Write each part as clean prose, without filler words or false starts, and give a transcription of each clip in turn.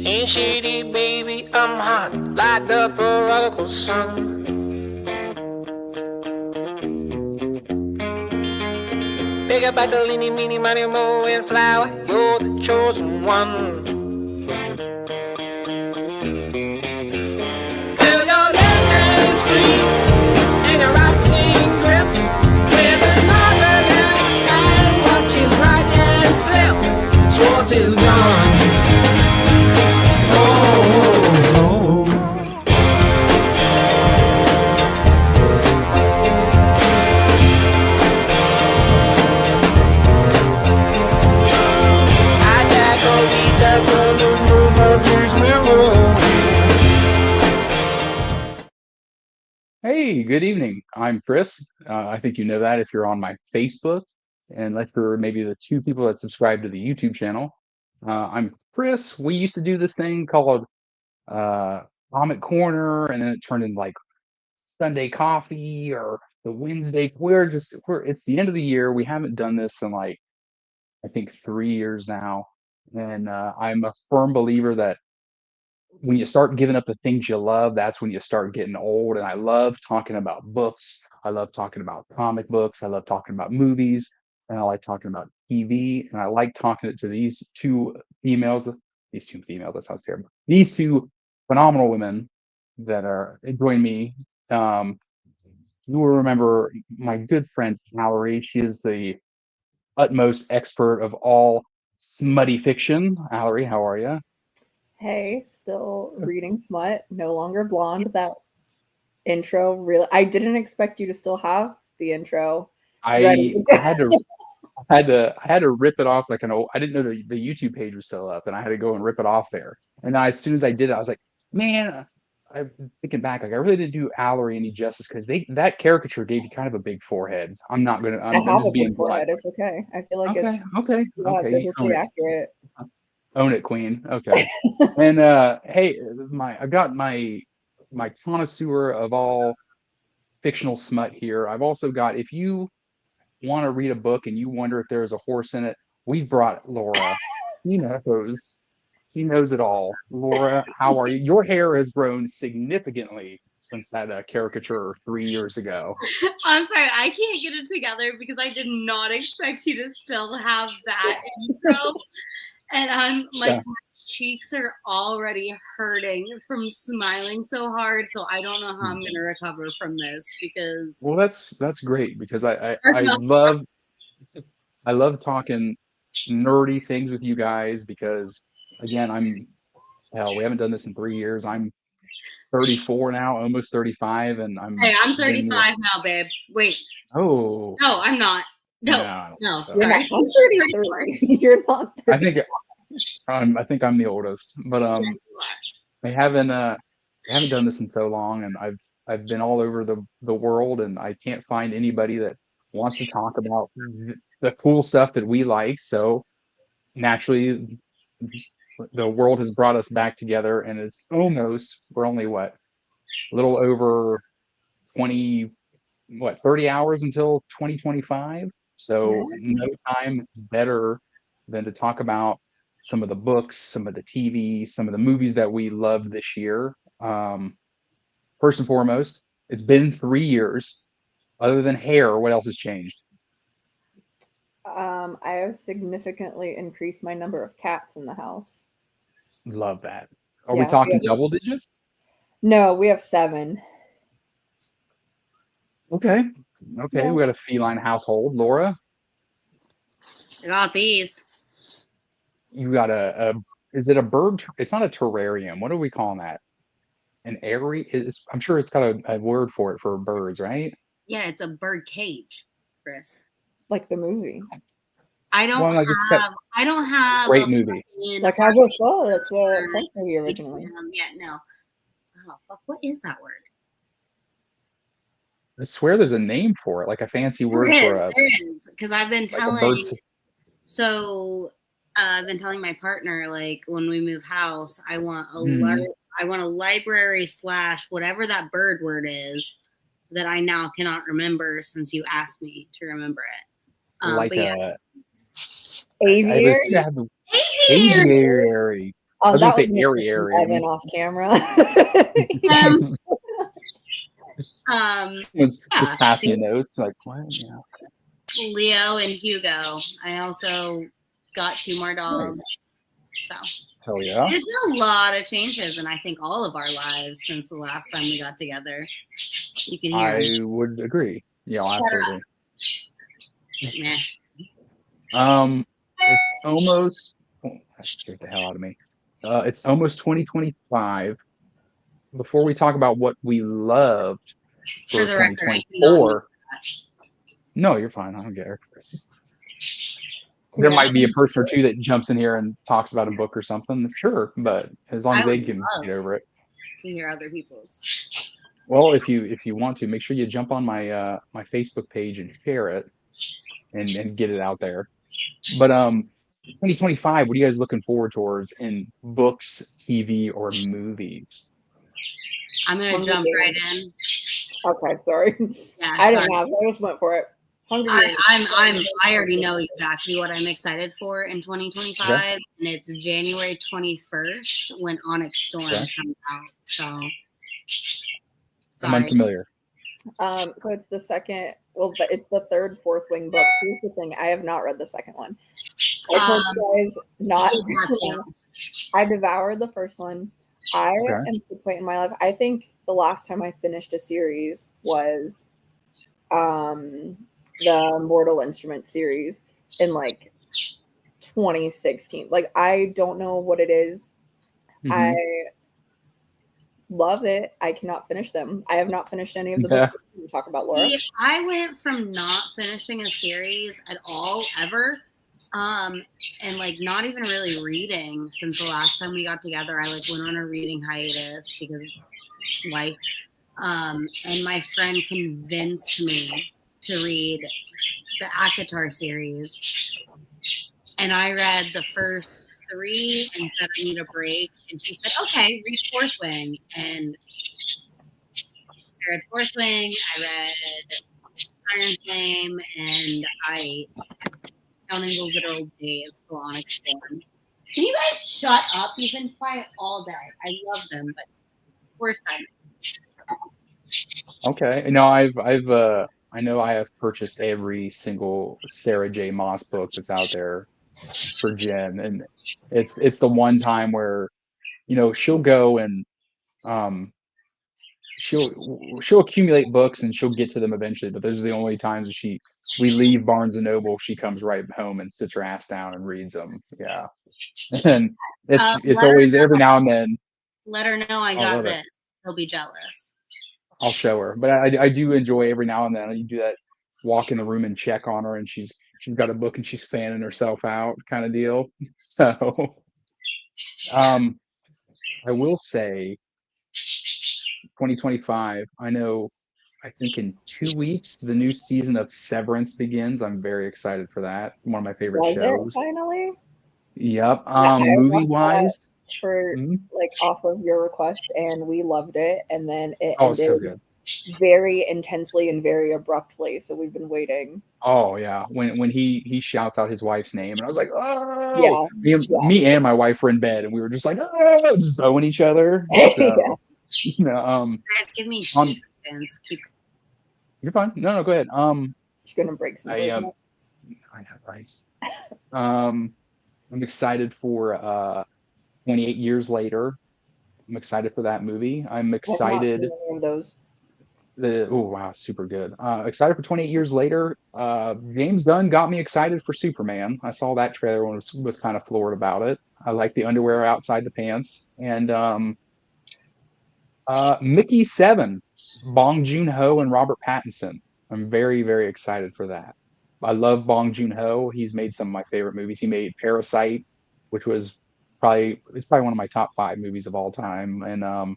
Ain't shitty, baby, I'm hot, like the prodigal son. Big about the leany, meeny, money, mo, and flower, you're the chosen one. Feel your left hand free, and your right hand grip, with another left hand, watch his right hand slip, Schwartz is gone. Hey, good evening. I'm Chris. I think you know that if you're on my Facebook, and like for maybe the two people that subscribe to the YouTube channel. I'm Chris. We used to do this thing called Comic Corner, and then it turned into like Sunday Coffee or the Wednesday. It's the end of the year. We haven't done this in like I think 3 years now, and I'm a firm believer that when you start giving up the things you love, that's when you start getting old. And I love talking about books. I love talking about comic books. I love talking about movies. And I like talking about TV. And I like talking to these two females, that sounds terrible. These two phenomenal women that are join me. Um, you will remember my good friend Mallory. She is the utmost expert of all smutty fiction. Mallory, how are you? Hey, still reading smut, no longer blonde. That intro really, I didn't expect you to still have the intro ready. I had to rip it off like an old. I didn't know the YouTube page was still up, and I had to go and rip it off there. And as soon as I did it, I was like, man, I'm thinking back, like I really didn't do Allery any justice because that caricature gave you kind of a big forehead. I I'm have a just being big blunt. forehead. It's okay. I feel like Okay, it's okay, yeah, okay, you biblically accurate. own it, Queen. Okay. And hey, I've got my connoisseur of all fictional smut here. I've also got if you want to read a book and you wonder if there's a horse in it, we brought Laura. She knows. She knows it all. Laura, how are you? Your hair has grown significantly since that caricature 3 years ago. I'm sorry, I can't get it together because I did not expect you to still have that intro. And I'm like, Yeah. my cheeks are already hurting from smiling so hard. So I don't know how I'm going to recover from this because. Well, that's great because I love talking nerdy things with you guys because again, we haven't done this in 3 years. I'm 34 now, almost 35, and Hey, I'm 35 now, babe. Wait. Oh. No, I'm not. No. You're Sorry. not 33. You're not 33. I think I'm the oldest, but I haven't done this in so long, and I've been all over the world, and I can't find anybody that wants to talk about the cool stuff that we like. So naturally, the world has brought us back together, and we're only a little over 30 hours until 2025. So no time better than to talk about some of the books, some of the TV, some of the movies that we loved this year. First and foremost, it's been 3 years. Other than hair, what else has changed? I have significantly increased my number of cats in the house. Love that. Are we talking double digits? No, we have 7. Okay. Yeah. We got a feline household. Laura, I got these. you got is it a bird? It's not a terrarium. What are we calling that? An airy? I'm sure it's got a word for it for birds, right? Yeah, it's a bird cage, Chris. Like the movie. I don't have great movie. Like how's your show? It's a French movie originally. Yeah, no. Oh fuck! What is that word? I swear there's a name for it, like a fancy word for a. There is, because I've been telling. So I've been telling my partner, like when we move house, I want a library / whatever that bird word is that I now cannot remember since you asked me to remember it. Like aviary. Aviary. I was gonna That say was me airy, pushing airy. Evan off camera. Just Yeah, just passing you notes, like what? Yeah. Leo and Hugo. I also got 2 more dogs. So Hell yeah. there's been a lot of changes in I think all of our lives since the last time we got together. You can hear I would agree. Yeah, absolutely. Nah. It's almost that scared the hell out of me. It's almost 2025. Before we talk about what we loved For for the record, I cannot 2024, no, you're fine. I don't care. There Yeah. might be a person or two that jumps in here and talks about a book or something, sure, but as long as they can get over it. to hear other people's. Well, if you want to, make sure you jump on my my Facebook page and share it and get it out there. But 2025, what are you guys looking forward towards in books, TV, or movies? I'm gonna Hunger jump right Games. in. Okay, sorry. Yeah, I didn't sorry. have. I just went for it. Hunger Games. I already know exactly what I'm excited for in 2025, Okay. and it's January 21st when Onyx Storm Okay. comes out. So, I'm sorry. unfamiliar. So it's the second. Well, it's the third Fourth Wing book. Here's the thing: I have not read the second one. I told you guys not. I devoured the first one. I Okay. am at the point in my life. I think the last time I finished a series was the Mortal Instruments series in like 2016. Like I don't know what it is. Mhm. I love it. I cannot finish them. I have not finished any of the Yeah. books that we talk about, Laura. See, I went from not finishing a series at all ever, and like not even really reading since the last time we got together. I like went on a reading hiatus because of life. And my friend convinced me to read the Akatar series. And I read the first 3 and said I need a break. And she said, okay, read Fourth Wing. And I read Fourth Wing, I read Iron Flame, and I counting the literal days for Onyx Storm. Can you guys shut up? You've been quiet all day. I love them, but worst time. Okay. No, I know I have purchased every single Sarah J. Maas book that's out there for Jen, and it's the one time where she'll go and um she'll accumulate books and she'll get to them eventually, but those are the only times that we leave Barnes and Noble, she comes right home and sits her ass down and reads them. Yeah. And it's always every now and then. Let her know I I got love it. this. She'll be jealous. I'll show her, but I do enjoy every now and then you do that walk in the room and check on her, and she's got a book and she's fanning herself out kind of deal. So I will say 2025, I think in 2 weeks the new season of Severance begins. I'm very excited for that. One of my favorite Was shows. it finally? Yep. I Movie watched wise, for like off of your request, and we loved it, and then it oh, it's so ended good. very intensely and very abruptly. So we've been waiting. Oh yeah, when he shouts out his wife's name, and I was like, Yeah, oh, me and my wife were in bed, and we were just like, oh, just bowing each other. So, Guys, give me 2 seconds. You're fine. No, go ahead. She's gonna break some. I know, right? I'm excited for 28 Years Later. I'm excited for that movie. I'm excited. Any of those. Oh wow, super good. Excited for 28 Years Later. James Gunn got me excited for Superman. I saw that trailer and was kind of floored about it. I like the underwear outside the pants. And Mickey 7, Bong Joon-ho and Robert Pattinson. I'm very, very excited for that. I love Bong Joon-ho. He's made some of my favorite movies. He made Parasite, which was probably one of my top 5 movies of all time. And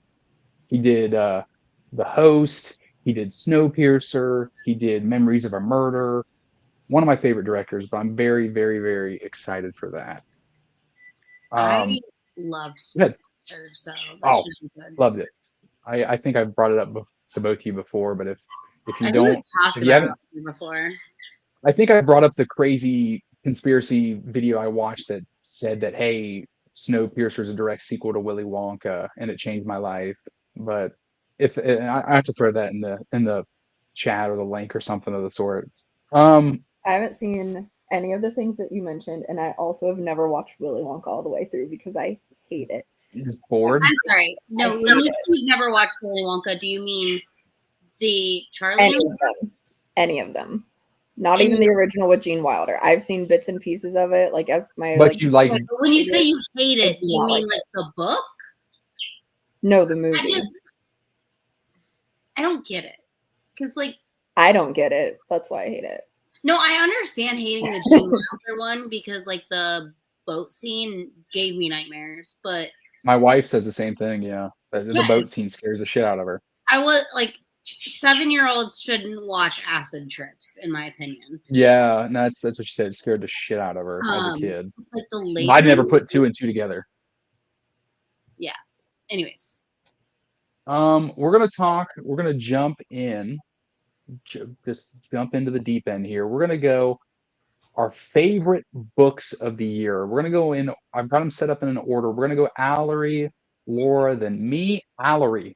he did The Host. He did Snowpiercer. He did Memories of a Murder. One of my favorite directors, but I'm very, very, very excited for that. I loved Snowpiercer, so that should be good. Loved it. I think I've brought it up to both of you before, but if you I don't, think we've talked about it before. I think I brought up the crazy conspiracy video I watched that said that, hey, Snowpiercer is a direct sequel to Willy Wonka, and it changed my life. But if I have to throw that in the chat or the link or something of the sort. I haven't seen any of the things that you mentioned, and I also have never watched Willy Wonka all the way through because I hate it. Just bored. I'm sorry. No, when you say you've never watched Willy Wonka, do you mean the Charlie? Any of them. Any of them. Not even the original with Gene Wilder. I've seen bits and pieces of it, like as my. But you like. But when you say you hate it, do you mean like the book? No, the movie. I don't get it. Because, like. I don't get it. That's why I hate it. No, I understand hating the Gene Wilder one because, like, the boat scene gave me nightmares. But my wife says the same thing. Yeah, the boat scene scares the shit out of her. I was like, 7-year-olds shouldn't watch acid trips, in my opinion. Yeah, no, that's what she said. It scared the shit out of her as a kid. Like the I'd never put 2 and 2 together. Yeah. Anyways, we're gonna jump in. Just jump into the deep end here. We're gonna go our favorite books of the year. We're gonna go in. I've got them set up in an order. We're gonna go Allery, Laura, then me. Allery,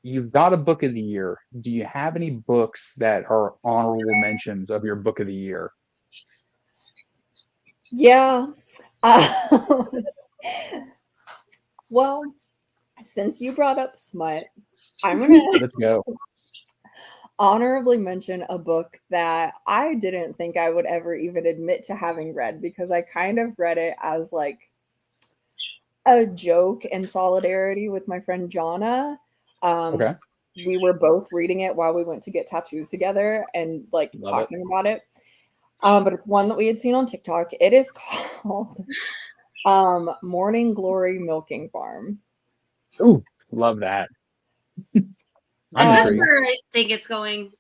you've got a book of the year. Do you have any books that are honorable mentions of your book of the year? Yeah. Well, since you brought up smut, I'm gonna let's go. Honorably mention a book that I didn't think I would ever even admit to having read because I kind of read it as like a joke and solidarity with my friend Jonna. Okay. We were both reading it while we went to get tattoos together and like talking about it. But it's one that we had seen on TikTok. It is called Morning Glory Milking Farm. Ooh, love that. is this where I think it's going?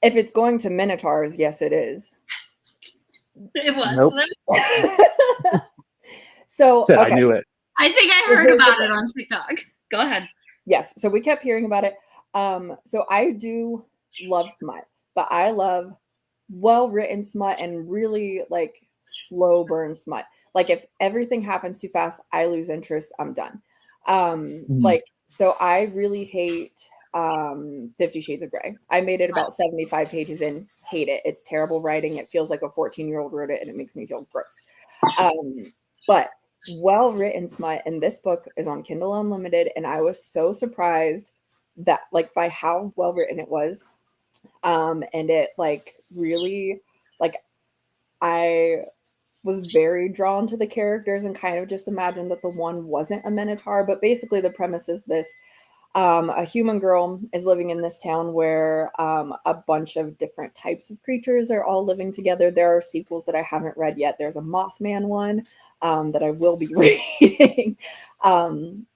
If it's going to Minotaurs, yes, it is. It was. Nope. So okay. I knew it. I think I heard about it on TikTok. Go ahead. Yes. So we kept hearing about it. So I do love smut, but I love well-written smut and really like slow burn smut. Like if everything happens too fast, I lose interest. I'm done. Like, so I really hate 50 Shades of Grey. I made it about 75 pages in, hate it. It's terrible writing. It feels like a 14-year-old wrote it and it makes me feel gross. But well-written smut, and this book is on Kindle Unlimited, and I was so surprised that like by how well-written it was. And it like really like I was very drawn to the characters and kind of just imagined that the one wasn't a Minotaur. But basically the premise is this. A human girl is living in this town where a bunch of different types of creatures are all living together. There are sequels that I haven't read yet. There's a Mothman one that I will be reading. And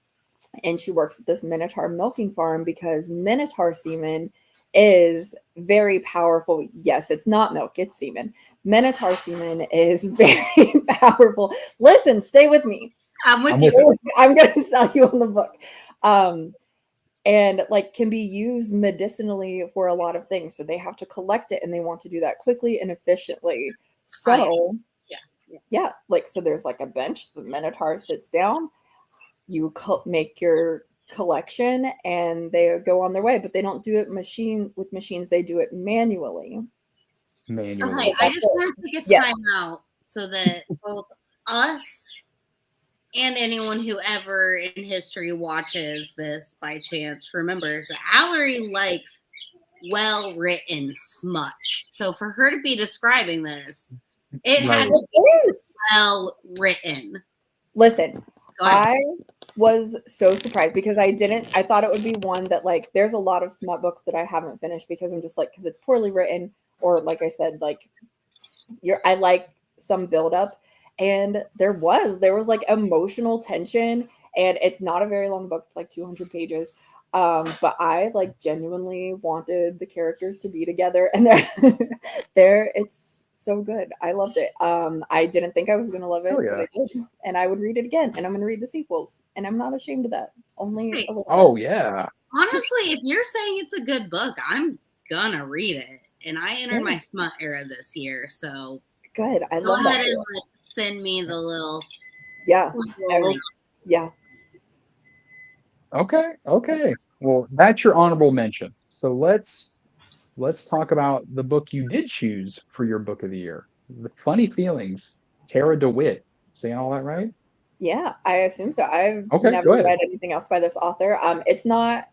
she works at this Minotaur milking farm because Minotaur semen is very powerful. Yes, it's not milk, it's semen. Minotaur semen is very powerful. Listen, stay with me. I'm with you. I'm going to sell you on the book. And like can be used medicinally for a lot of things. So they have to collect it and they want to do that quickly and efficiently. So yeah, like, so there's like a bench, the Minotaur sits down, you make your collection and they go on their way, but they don't do it with machines. They do it manually. Okay, I just want to take a time out so that both us and anyone who ever in history watches this by chance remembers that Allery likes well-written smut. So for her to be describing this, it had to be well-written. Listen, I was so surprised because I thought it would be one that like, there's a lot of smut books that I haven't finished because I'm just like, because it's poorly written or like I said, like I like some buildup. And there was like emotional tension and it's not a very long book. It's like 200 pages. But I like genuinely wanted the characters to be together and it's so good. I loved it. I didn't think I was going to love it, but I did. And I would read it again and I'm going to read the sequels and I'm not ashamed of that. Only a little bit. Yeah. Honestly, if you're saying it's a good book, I'm gonna read it. And I entered my smut era this year, so good. I love that. Go ahead and send me the little Yeah. Yeah. Okay. Well, that's your honorable mention. So let's talk about the book you did choose for your book of the year. The Funny Feelings, Tara DeWitt. Saying all that right? Yeah, I assume so. I've Okay, never go ahead. read anything else by this author. It's not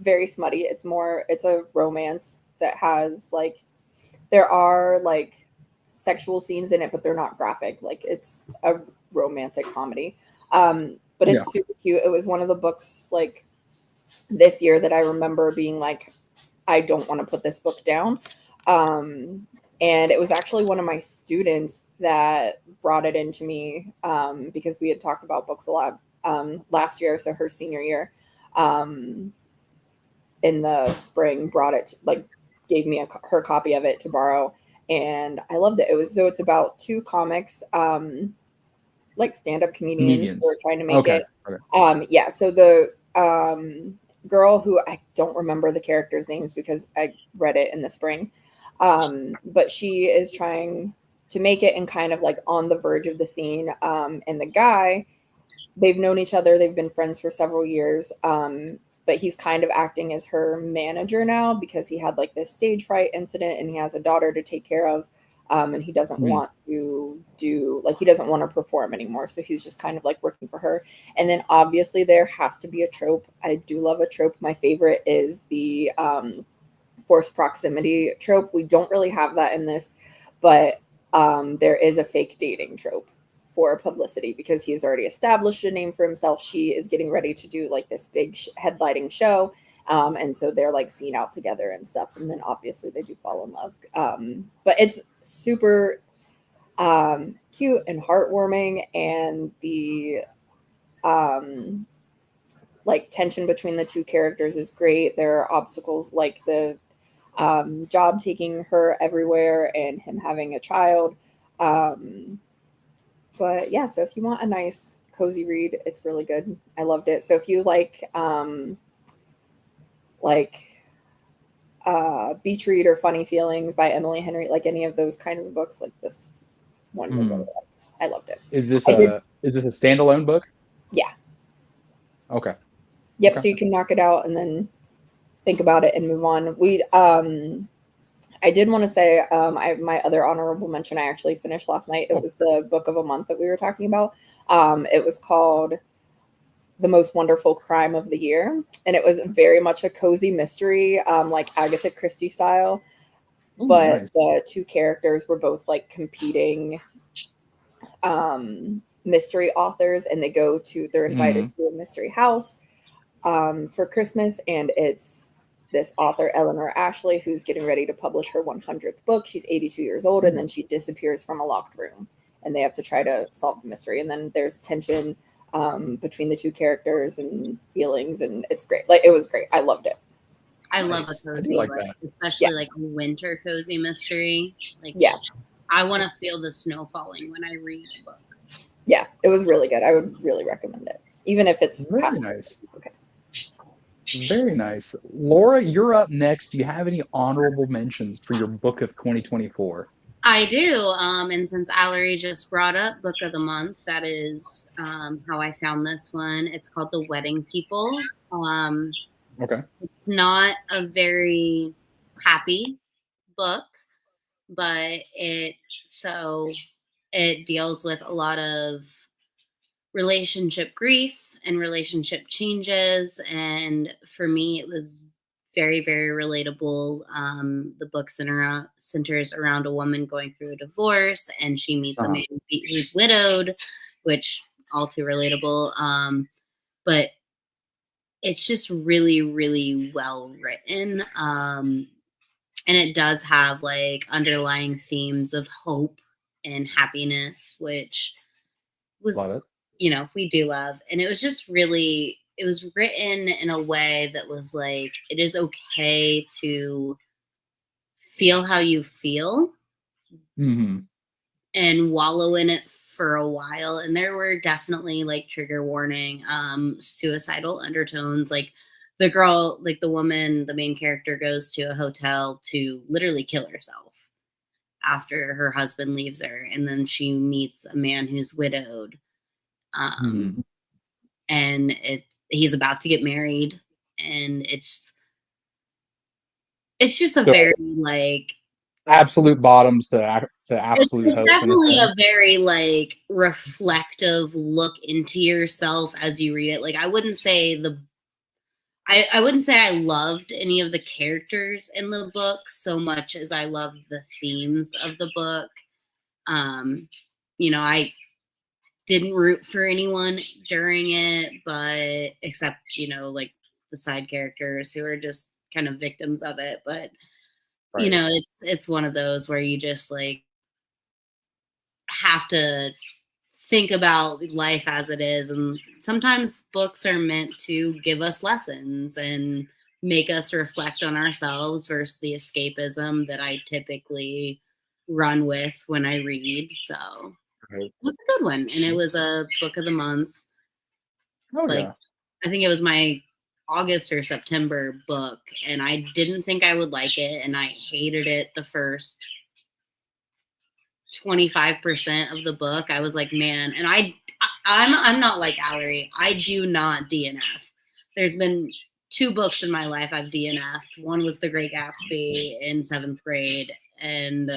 very smutty. It's a romance that has like, there are like sexual scenes in it, but they're not graphic. Like it's a romantic comedy. But Yeah. it's super cute. It was one of the books like this year that I remember being like, I don't want to put this book down. And it was actually one of my students that brought it into me because we had talked about books a lot last year. So her senior year in the spring brought it, like gave me her copy of it to borrow. And I loved it. It's about two comics, like stand-up comedians who are Comedians. trying to make Okay. it. Okay. Yeah. So the girl who I don't remember the characters' names because I read it in the spring, but she is trying to make it and kind of like on the verge of the scene. And the guy, they've known each other, they've been friends for several years. But he's kind of acting as her manager now because he had like this stage fright incident and he has a daughter to take care of. And he doesn't Mhm. want to do like he doesn't want to perform anymore. So he's just kind of like working for her. And then obviously there has to be a trope. I do love a trope. My favorite is the forced proximity trope. We don't really have that in this, but there is a fake dating trope for publicity because he has already established a name for himself. She is getting ready to do like this big headlighting show. And so they're like seen out together and stuff. And then obviously they do fall in love. But it's super cute and heartwarming. And the like tension between the two characters is great. There are obstacles like the job taking her everywhere and him having a child. But yeah, so if you want a nice cozy read, it's really good. I loved it. So if you like Beach Read or Funny Feelings by Emily Henry, like any of those kinds of books, like this one you'll really Mhm. like. I loved it. Is this I did, a standalone book? yeah. Okay. Yep, Okay. so you can knock it out and then think about it and move on. I did want to say my other honorable mention I actually finished last night. It Oh, was the book of a month that we were talking about. It was called The Most Wonderful Crime of the Year, and it was very much a cozy mystery, like Agatha Christie style. ooh, But nice. the two characters were both like competing mystery authors, and they're invited Mhm. to a mystery house for Christmas, and it's this author Eleanor Ashley who's getting ready to publish her 100th book. She's 82 years old, and Ooh, then she disappears from a locked room, and they have to try to solve the mystery. And then there's tension between the two characters and feelings, and it's great. Like it was great. I loved it. I love a nice. I do cozy, like like that. Yeah, especially like a winter cozy mystery. Like yeah, I want to feel the snow falling when I read a book. yeah. It was really good. I would really recommend it, even if it's Very past. nice. Okay. Very nice. Laura, you're up next. Do you have any honorable mentions for your book of 2024? I do. And since Allery just brought up Book of the Month, that is how I found this one. It's called The Wedding People. Okay. It's not a very happy book, but it deals with a lot of relationship grief and relationship changes. And for me, it was very, very relatable. The book centers around a woman going through a divorce, and she meets a Uh-huh. man who's widowed, which all too relatable. But it's just really, really well written. And it does have like underlying themes of hope and happiness, which Love was, it. we do love. And it was just really, it was written in a way that was like, it is okay to feel how you feel Mhm. and wallow in it for a while. And there were definitely like trigger warning, suicidal undertones. Like the girl, like the woman, the main character goes to a hotel to literally kill herself after her husband leaves her. And then she meets a man who's widowed. And he's about to get married, and it's just a very like absolute bottoms to absolute it's hope. definitely a very like reflective look into yourself as you read it. Like I wouldn't say I wouldn't say I loved any of the characters in the book so much as I loved the themes of the book. You know, I didn't root for anyone during it, but except, you know, like the side characters who are just kind of victims of it. But you know, it's one of those where you just like have to think about life as it is, and sometimes books are meant to give us lessons and make us reflect on ourselves versus the escapism that I typically run with when I read. So it was a good one, and it was a book of the month. I think it was my August or September book, and I didn't think I would like it, and I hated it the first 25% of the book. I was like, man, and I'm not like Allery. I do not DNF. There's been 2 books in my life I've DNF'd. One was The Great Gatsby in 7th grade, and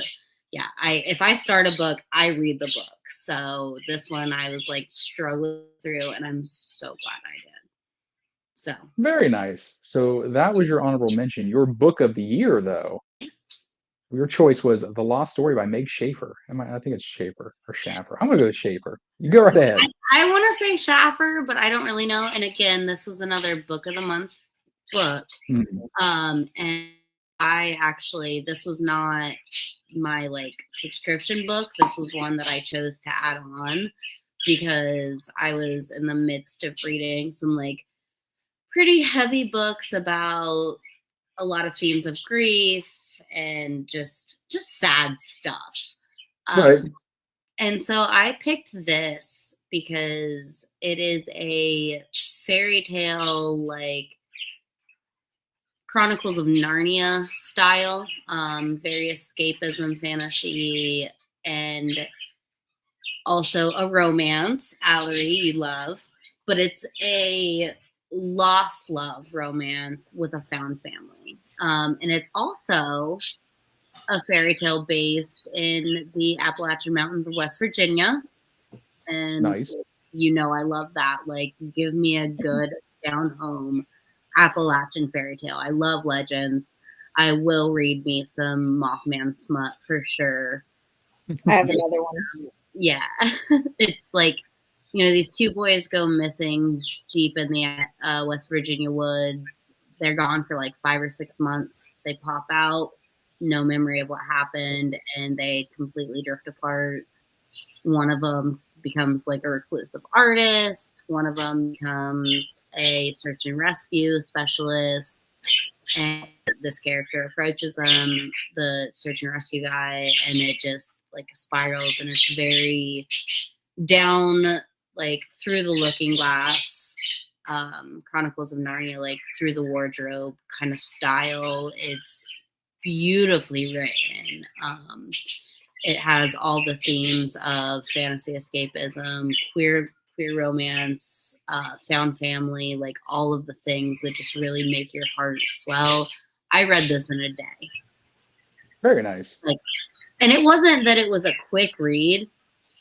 yeah, if I start a book, I read the book. So this one I was like struggling through, and I'm so glad I did. So very nice. So that was your honorable mention. Your book of the year, though. Your choice was The Lost Story by Meg Schaefer. I think it's Schaefer or Schaffer. I'm gonna go with Schaefer. You go right ahead. I want to say Schaffer, but I don't really know. And again, this was another book of the month book. And this was not my like subscription book. This was one that I chose to add on because I was in the midst of reading some like pretty heavy books about a lot of themes of grief and just sad stuff. And so I picked this because it is a fairy tale, like Chronicles of Narnia style, very escapism fantasy, and also a romance. Allery, you love, but it's a lost love romance with a found family. And it's also a fairy tale based in the Appalachian Mountains of West Virginia. And nice. You know, I love that. Like, give me a good down home Appalachian fairy tale. I love legends. I will read me some Mothman smut for sure. I have another one. Yeah. It's like, you know, these 2 boys go missing deep in the West Virginia woods. They're gone for like 5 or 6 months. They pop out, no memory of what happened, and they completely drift apart. One of them becomes like a reclusive artist. One of them becomes a search and rescue specialist. And this character approaches them, the search and rescue guy, and it just like spirals, and it's very down, like through the looking glass, Chronicles of Narnia, like through the wardrobe kind of style. It's beautifully written. It has all the themes of fantasy escapism, queer romance, found family, like all of the things that just really make your heart swell. I read this in a day. Very nice. Like, and it wasn't that it was a quick read.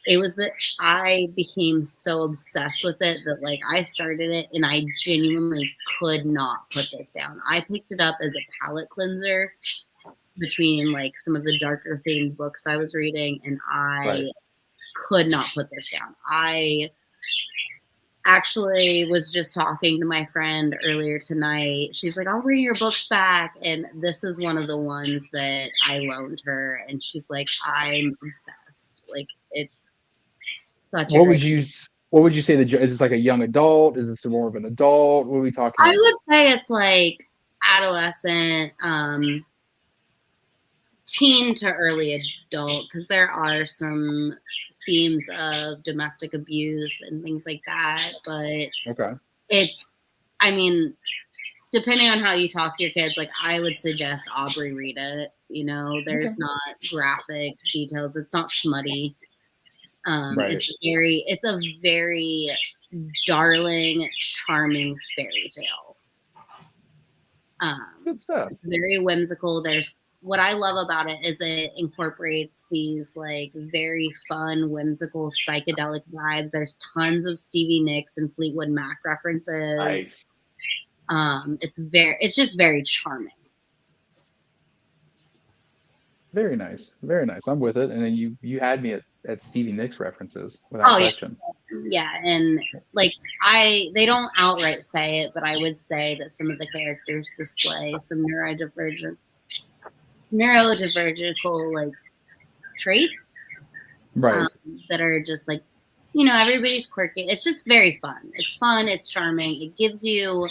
It was that I became so obsessed with it that like I started it and I genuinely could not put this down. I picked it up as a palate cleanser between like some of the darker themed books I was reading, and I could not put this down. I actually was just talking to my friend earlier tonight. She's like, I'll bring your books back. And this is one of the ones that I loaned her. And she's like, I'm obsessed. Like, it's such What would you say is this like a young adult? Is this more of an adult? What are we talking about? I would say it's like adolescent, teen to early adult, because there are some themes of domestic abuse and things like that. But it's, I mean, depending on how you talk to your kids, like I would suggest Aubrey read it. You know, there's not graphic details. It's not smutty. Right. It's a very darling, charming fairy tale. Good stuff. It's very whimsical. There's what I love about it is it incorporates these like very fun, whimsical, psychedelic vibes. There's tons of Stevie Nicks and Fleetwood Mac references. Nice. It's just very charming. Very nice. Very nice. I'm with it. And then you had me at Stevie Nicks references without Oh question. yeah, and like they don't outright say it, but I would say that some of the characters display some neurodivergical like traits Right. that are just like, everybody's quirky. It's just very fun. It's fun. It's charming. It gives you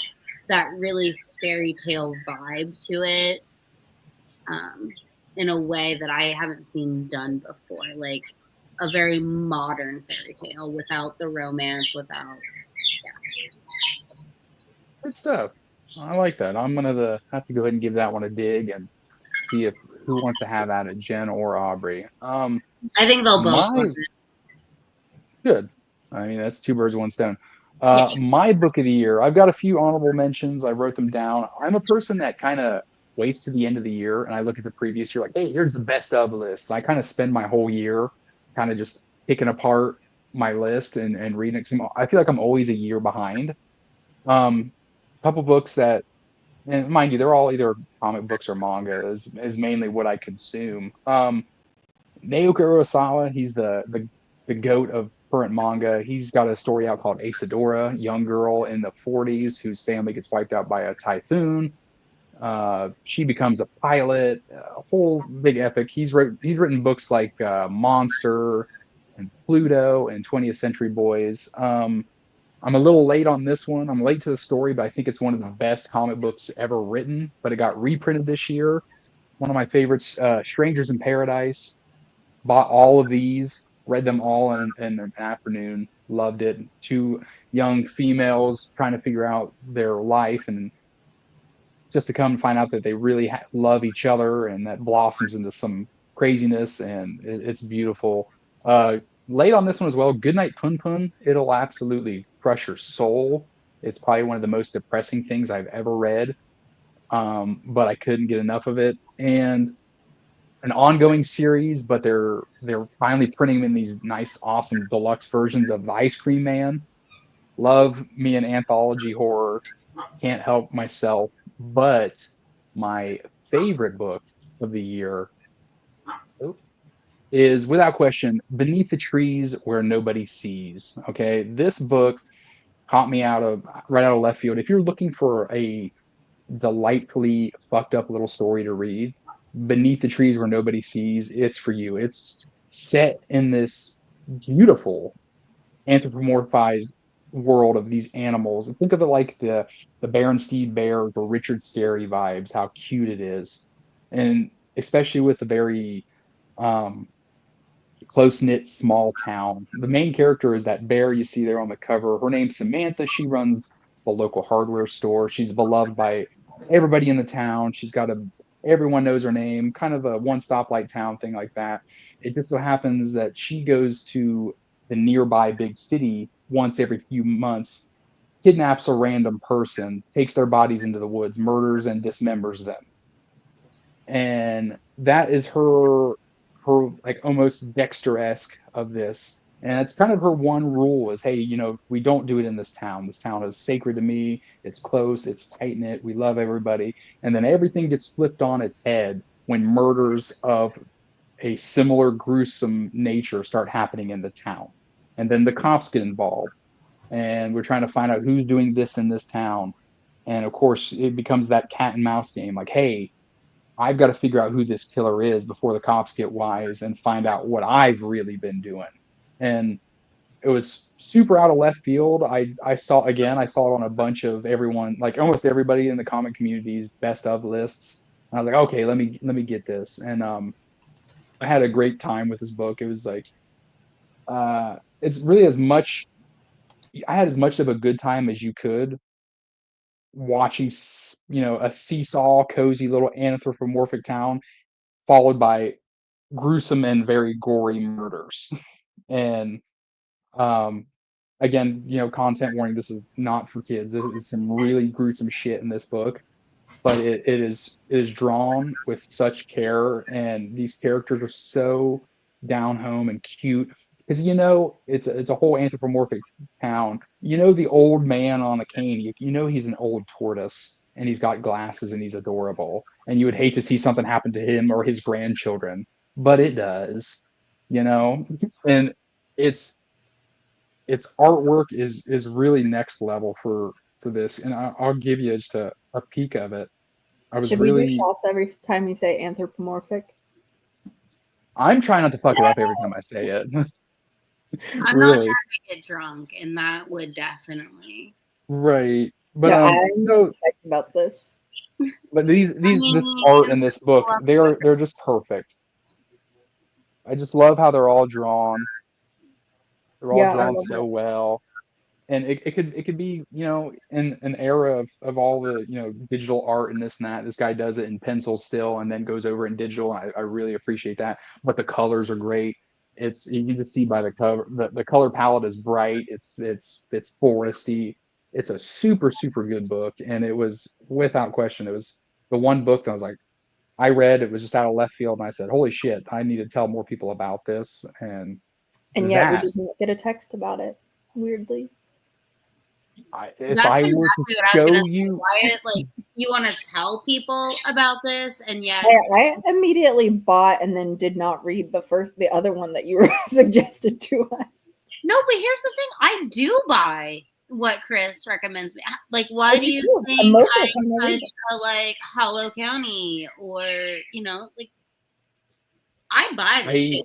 that really fairy tale vibe to it, in a way that I haven't seen done before. Like a very modern fairy tale without the romance, without. Good stuff. I like that. I'm gonna have to go ahead and give that one a dig and see if who wants to have at it, Jen or Aubrey. I think they'll both My love it. Good. I mean, that's two birds, one stone. Yes. My book of the year, I've got a few honorable mentions. I wrote them down. I'm a person that kind of waits to the end of the year and I look at the previous year like, hey, here's the best of list. I kind of spend my whole year kind of just picking apart my list and reading it. 'Cause I feel like I'm always a year behind. Couple books that, and mind you, they're all either comic books or manga is mainly what I consume. Naoki Urasawa, he's the goat of current manga. He's got a story out called Asadora, young girl in the 40s whose family gets wiped out by a typhoon. She becomes a pilot, a whole big epic. He's written books like Monster and Pluto and 20th Century Boys. I'm a little late on this one. I'm late to the story, but I think it's one of the best comic books ever written. But it got reprinted this year. One of my favorites, Strangers in Paradise. Bought all of these, read them all in an afternoon, loved it. Two young females trying to figure out their life and just to come and find out that they really love each other and that blossoms into some craziness and it's beautiful. Uh, Late on this one as well, Goodnight Pun Pun. It'll absolutely crush your soul. It's probably one of the most depressing things I've ever read, but I couldn't get enough of it. And an ongoing series, but they're finally printing them in these nice, awesome deluxe versions of the Ice Cream Man. Love me an anthology horror. Can't help myself. But my favorite book of the year is without question Beneath the Trees Where Nobody Sees. Okay, this book caught me right out of left field. If you're looking for a delightfully fucked up little story to read, Beneath the Trees Where Nobody Sees, it's for you. It's set in this beautiful anthropomorphized world of these animals. Think of it like the Berenstain Bears or Richard Scarry vibes, how cute it is. And especially with the very um, close knit small town. The main character is that bear you see there on the cover. Her name's Samantha. She runs the local hardware store. She's beloved by everybody in the town. Everyone knows her name, kind of a one stoplight town thing like that. It just so happens that she goes to the nearby big city once every few months, kidnaps a random person, takes their bodies into the woods, murders and dismembers them. And that is her like almost Dexter-esque of this. And it's kind of her one rule is, hey, we don't do it in this town. This town is sacred to me. It's close. It's tight knit. We love everybody. And then everything gets flipped on its head when murders of a similar gruesome nature start happening in the town. And then the cops get involved. And we're trying to find out who's doing this in this town. And of course, it becomes that cat and mouse game. Like, hey, I've got to figure out who this killer is before the cops get wise and find out what I've really been doing. And it was super out of left field. I saw it on a bunch of everyone, like almost everybody in the comic community's best of lists. And I was like, okay, let me get this. And I had a great time with this book. It was like it's really I had as much of a good time as you could watching a seesaw cozy little anthropomorphic town followed by gruesome and very gory murders. And um, again, content warning. This is not for kids. There's some really gruesome shit in this book, but it is drawn with such care, and these characters are so down home and cute because it's a whole anthropomorphic town. The old man on a cane. He's an old tortoise, and he's got glasses, and he's adorable. And you would hate to see something happen to him or his grandchildren, but it does. And it's its artwork is really next level for this, and I'll give you just a peek of it. I was Should we do really shots every time you say anthropomorphic? I'm trying not to fuck it up every time I say it. I'm not Really. trying to get drunk, and that would definitely. Right. But No, I'm so excited about this. but this art in this book, they're just perfect. I just love how they're all drawn. They're all Yeah, I drawn love so it. well. And it could be, in an era of all the, digital art and this and that. This guy does it in pencil still and then goes over in digital. And I really appreciate that. But the colors are great. You can just see by the cover, the color palette is bright. It's foresty. It's a super, super good book. And it was, without question, it was the one book that I was like, I read, it was just out of left field, and I said, holy shit, I need to tell more people about this. And And yet we that didn't get a text about it. Weirdly. if That's I exactly were to what I was show gonna say. you, Wyatt, like you want to tell people about this, and yet I immediately bought and then did not read the other one that you suggested to us. no. But here's the thing: I do buy what Chris recommends me. Like, why do you think Most of I the time I read touch a like Hollow County or like I buy the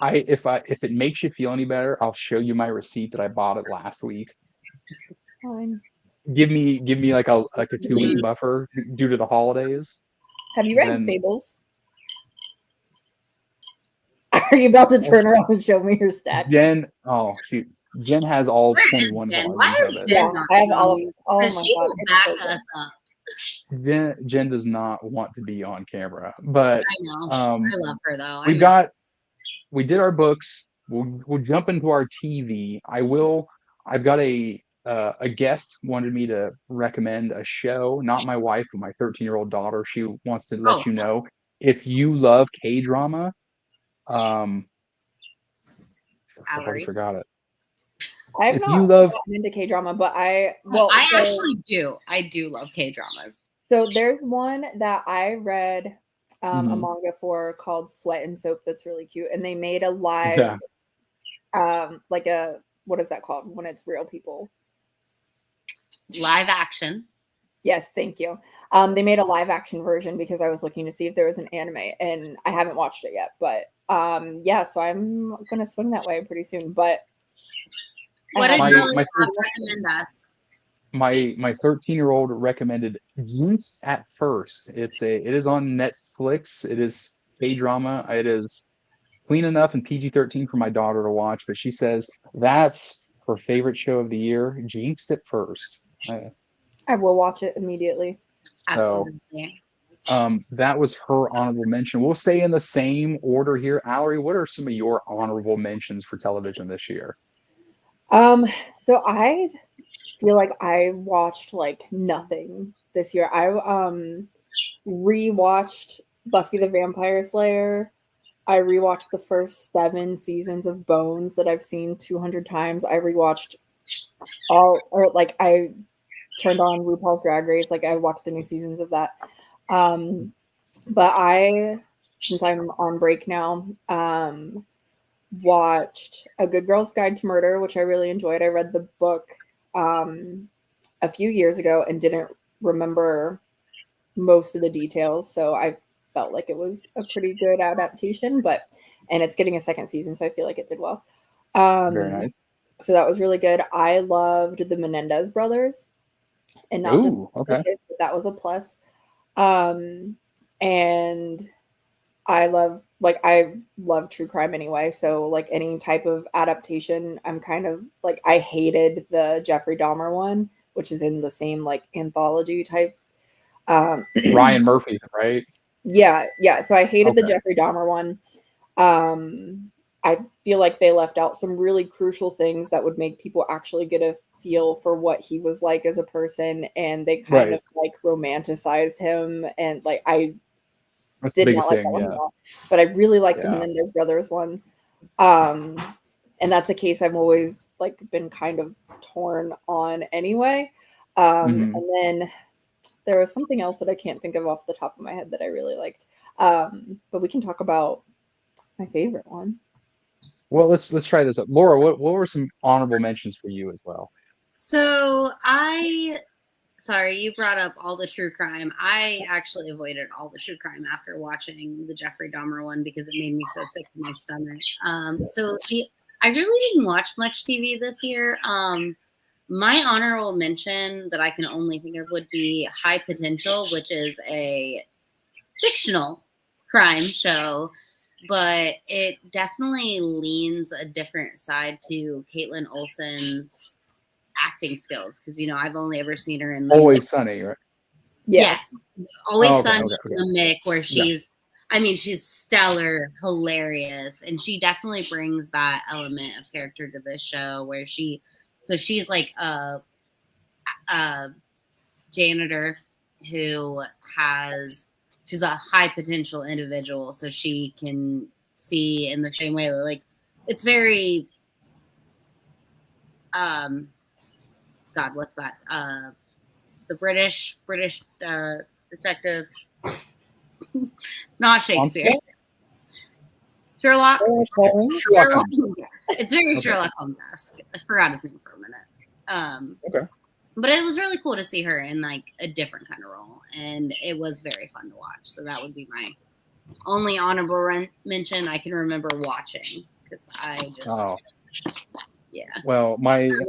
I shit. if it makes you feel any better, I'll show you my receipt that I bought it last week. Fine. Give me like a 2 week buffer due to the holidays. Have you read Then Fables? Are you about to turn around and show me your stack? Oh shoot, Jen has all Where is 21 Jen? volumes Why is of it. Jen Yeah, not I have on? all of it. Oh my Because she god. will it's back so good. us up. Jen does not want to be on camera, but I know. I love her though. we did our books. We'll jump into our TV. I've got a guest wanted me to recommend a show, not my wife, but my 13-year-old daughter. She wants to let you know if you love K-drama. I already forgot it. I've If not you love gotten into K-drama, but I actually do. I do love K-dramas. So there's one that I read a Mhm. manga for called Sweat and Soap that's really cute, and they made a live like a what is that called when it's real people? Live action. Yes, thank you. They made a live action version because I was looking to see if there was an anime, and I haven't watched it yet. But yeah, so I'm gonna swing that way pretty soon. But what did my you my recommend us? my 13-year-old recommended Jinx at First. It is on Netflix. It is K-drama. It is clean enough and PG-13 for my daughter to watch, but she says that's her favorite show of the year. Jinx at First. I will watch it immediately. So Absolutely. that was her honorable mention. We'll stay in the same order here. Allery, what are some of your honorable mentions for television this year? So I feel like I watched like nothing this year. I rewatched Buffy the Vampire Slayer. I rewatched the first 7 seasons of Bones that I've seen 200 times. I rewatched I turned on RuPaul's Drag Race. Like I watched the new seasons of that. But since I'm on break now, watched A Good Girl's Guide to Murder, which I really enjoyed. I read the book a few years ago and didn't remember most of the details, so I felt like it was a pretty good adaptation. And it's getting a second season, so I feel like it did well. Very nice. So that was really good. I loved the Menendez brothers, and not just okay. kids, but that was a plus. And I love true crime anyway. So like any type of adaptation, I'm kind of like, I hated the Jeffrey Dahmer one, which is in the same like anthology type. Ryan Murphy, right? Yeah. So I hated the Jeffrey Dahmer one. I feel like they left out some really crucial things that would make people actually get a feel for what he was like as a person, and they kind of like romanticized him, and like I That's the did not biggest like thing. that one Yeah. at all. But I really like the Yeah. Menendez brothers one. And that's a case I've always like been kind of torn on anyway. Mhm. And then there was something else that I can't think of off the top of my head that I really liked. But we can talk about my favorite one. Well, let's try this up. Laura, what were some honorable mentions for you as well? So sorry, you brought up all the true crime. I actually avoided all the true crime after watching the Jeffrey Dahmer one because it made me so sick to my stomach. I really didn't watch much TV this year. My honorable mention that I can only think of would be High Potential, which is a fictional crime show, but it definitely leans a different side to Caitlin Olsen's acting skills, because I've only ever seen her in the Always Sunny, right? yeah, Always okay, Sunny okay. in the Mick, where Yeah. she's stellar, hilarious, and she definitely brings that element of character to this show, where she's like a janitor who she's a high potential individual, so she can see in the same way, like it's very God, what's that? The British detective, not Shakespeare. Sherlock. Sherlock Holmes. It's very Okay. Sherlock Holmes-esque. I forgot his name for a minute. Okay. But it was really cool to see her in like a different kind of role, and it was very fun to watch. So that would be my only honorable mention I can remember watching, because I just yeah. Well,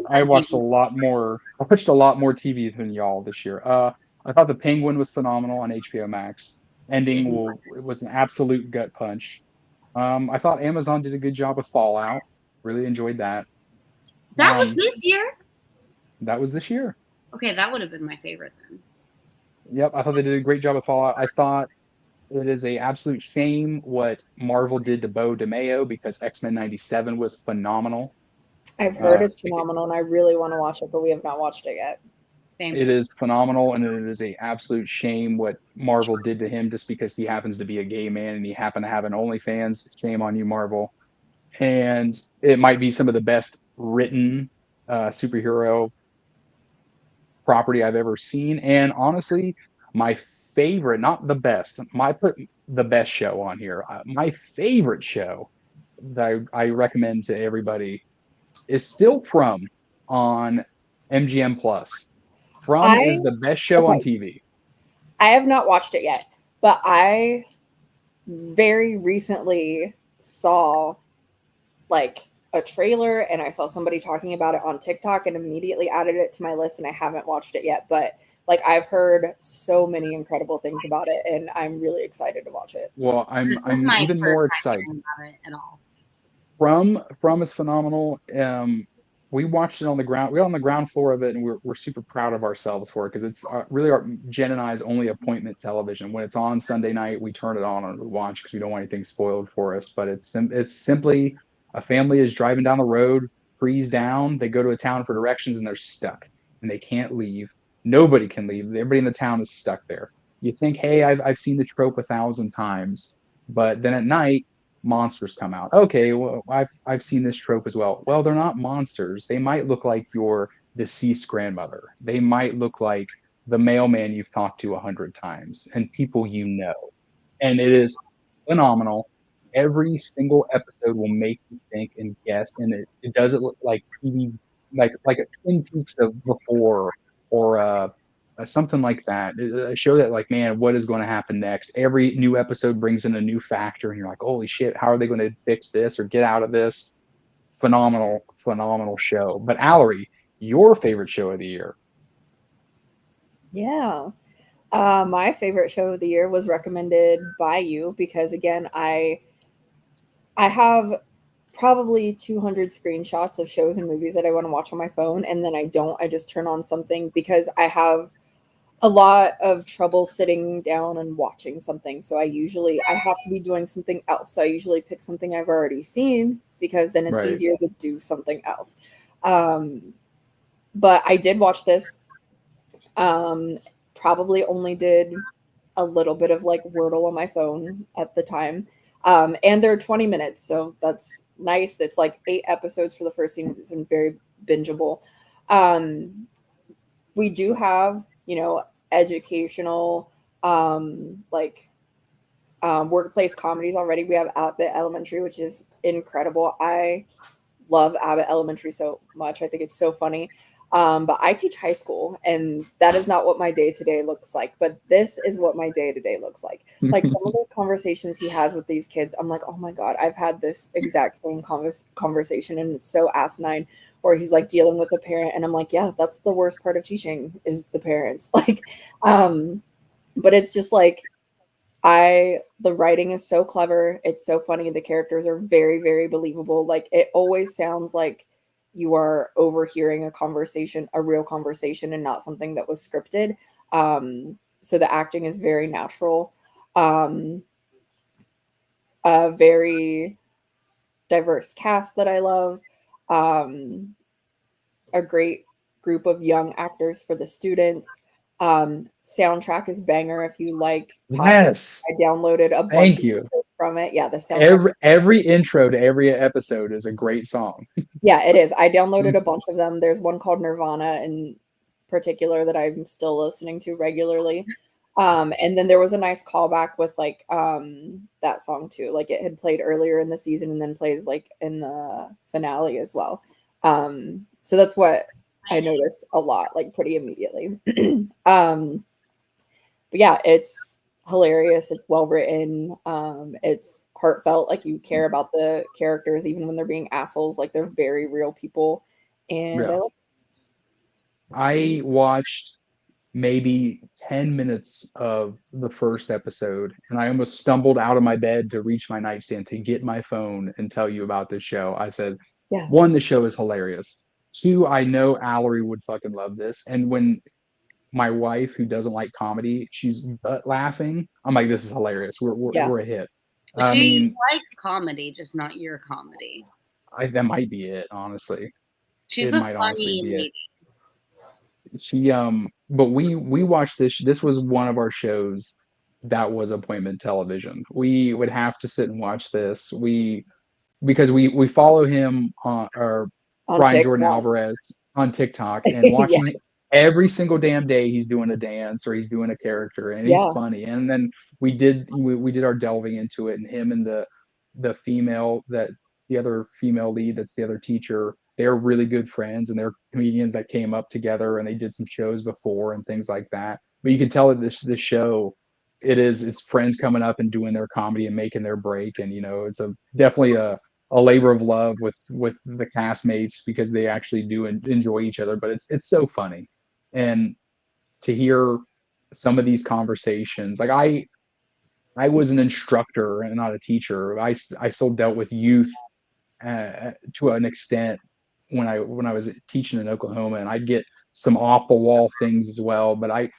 I watched a lot more. I watched a lot more TV than y'all this year. I thought The Penguin was phenomenal on HBO Max. Ending it was an absolute gut punch. I thought Amazon did a good job with Fallout. Really enjoyed that. That was this year? That was this year. Okay, that would have been my favorite then. Yep, I thought they did a great job with Fallout. I thought it is a absolute shame what Marvel did to Bo DeMayo, because X-Men 97 was phenomenal. I've heard it's phenomenal, and I really want to watch it, but we have not watched it yet. Same. It is phenomenal, and it is a absolute shame what Marvel did to him just because he happens to be a gay man and he happened to have an OnlyFans. Shame on you, Marvel. And it might be some of the best written superhero property I've ever seen. And honestly, my favorite, not the best, put the best show on here. My favorite show that I recommend to everybody is still From on MGM Plus. From is the best show on TV. I have not watched it yet, but I very recently saw like a trailer, and I saw somebody talking about it on TikTok and immediately added it to my list, and I haven't watched it yet, but like I've heard so many incredible things about it, and I'm really excited to watch it. Well, I'm even more excited about it at all. From is phenomenal. We watched it on the ground. We're on the ground floor of it, and we're super proud of ourselves for it, because it's really our Jen and I's only appointment television. When it's on Sunday night, we turn it on and we watch, because we don't want anything spoiled for us. But it's simply a family is driving down the road, freeze down. They go to a town for directions, and they're stuck, and they can't leave. Nobody can leave. Everybody in the town is stuck there. You think, hey, I've seen the trope 1,000 times, but then at night, monsters come out. Okay, well, I've seen this trope as well. Well, they're not monsters. They might look like your deceased grandmother. They might look like the mailman you've talked to 100 times, and people you know. And it is phenomenal. Every single episode will make you think and guess, and it doesn't look like TV, like a Twin Peaks of before, or something like that. A show that, like, man, what is going to happen next? Every new episode brings in a new factor, and you're like, holy shit, how are they going to fix this or get out of this? Phenomenal, phenomenal show. But Allery, your favorite show of the year? Yeah. My favorite show of the year was recommended by you, because again, I have probably 200 screenshots of shows and movies that I want to watch on my phone, and then I just turn on something, because I have a lot of trouble sitting down and watching something. So I have to be doing something else. So I usually pick something I've already seen because then it's Right. easier to do something else. But I did watch this. Probably only did a little bit of like Wordle on my phone at the time. And they're 20 minutes, so that's nice. It's like 8 episodes for the first season. It's very bingeable. We do have, educational, workplace comedies already. We have Abbott Elementary, which is incredible. I love Abbott Elementary so much. I think it's so funny. But I teach high school, and that is not what my day-to-day looks like. But this is what my day-to-day looks like. Like some of the conversations he has with these kids, I'm like, oh my God, I've had this exact same conversation, and it's so asinine. Or he's like dealing with a parent, and I'm like, yeah, that's the worst part of teaching is the parents. Like, but it's just like, the writing is so clever. It's so funny. The characters are very, very believable. Like it always sounds like you are overhearing a real conversation and not something that was scripted. So the acting is very natural. A very diverse cast that I love. A great group of young actors for the students. Soundtrack is banger if you like pop. Yes. I downloaded a bunch Thank of you. music from it. Yeah, the soundtrack. Every intro to every episode is a great song. Yeah, it is. I downloaded a bunch of them. There's one called Nirvana in particular that I'm still listening to regularly. And then there was a nice callback with like that song too. Like it had played earlier in the season and then plays like in the finale as well. So that's what I noticed a lot, like pretty immediately. But yeah, it's hilarious. It's well written. It's heartfelt. Like you care about the characters, even when they're being assholes. Like they're very real people. And Yeah. I watched maybe 10 minutes of the first episode, and I almost stumbled out of my bed to reach my nightstand to get my phone and tell you about this show. I said, yeah, one, the show is hilarious. Two, I know Allery would fucking love this. And when my wife, who doesn't like comedy, she's butt laughing, I'm like, this is hilarious. yeah. We're a hit. I She mean, likes comedy, just not your comedy. that might be it, honestly. She's It a might honestly funny be it. lady. She but we watched this was one of our shows that was appointment television. We would have to sit and watch this. Because we follow him on or On Brian Jordan TikTok. Alvarez on TikTok, and Yeah. watching every single damn day he's doing a dance or he's doing a character, and he's Yeah. funny. And then we did our delving into it, and him and the female that the other female lead that's the other teacher, they're really good friends, and they're comedians that came up together and they did some shows before and things like that. But you can tell that this show, it's friends coming up and doing their comedy and making their break, and it's definitely a labor of love with the castmates because they actually do enjoy each other. But it's so funny, and to hear some of these conversations, like I was an instructor and not a teacher. I still dealt with youth to an extent when I was teaching in Oklahoma, and I'd get some off the wall things as well. But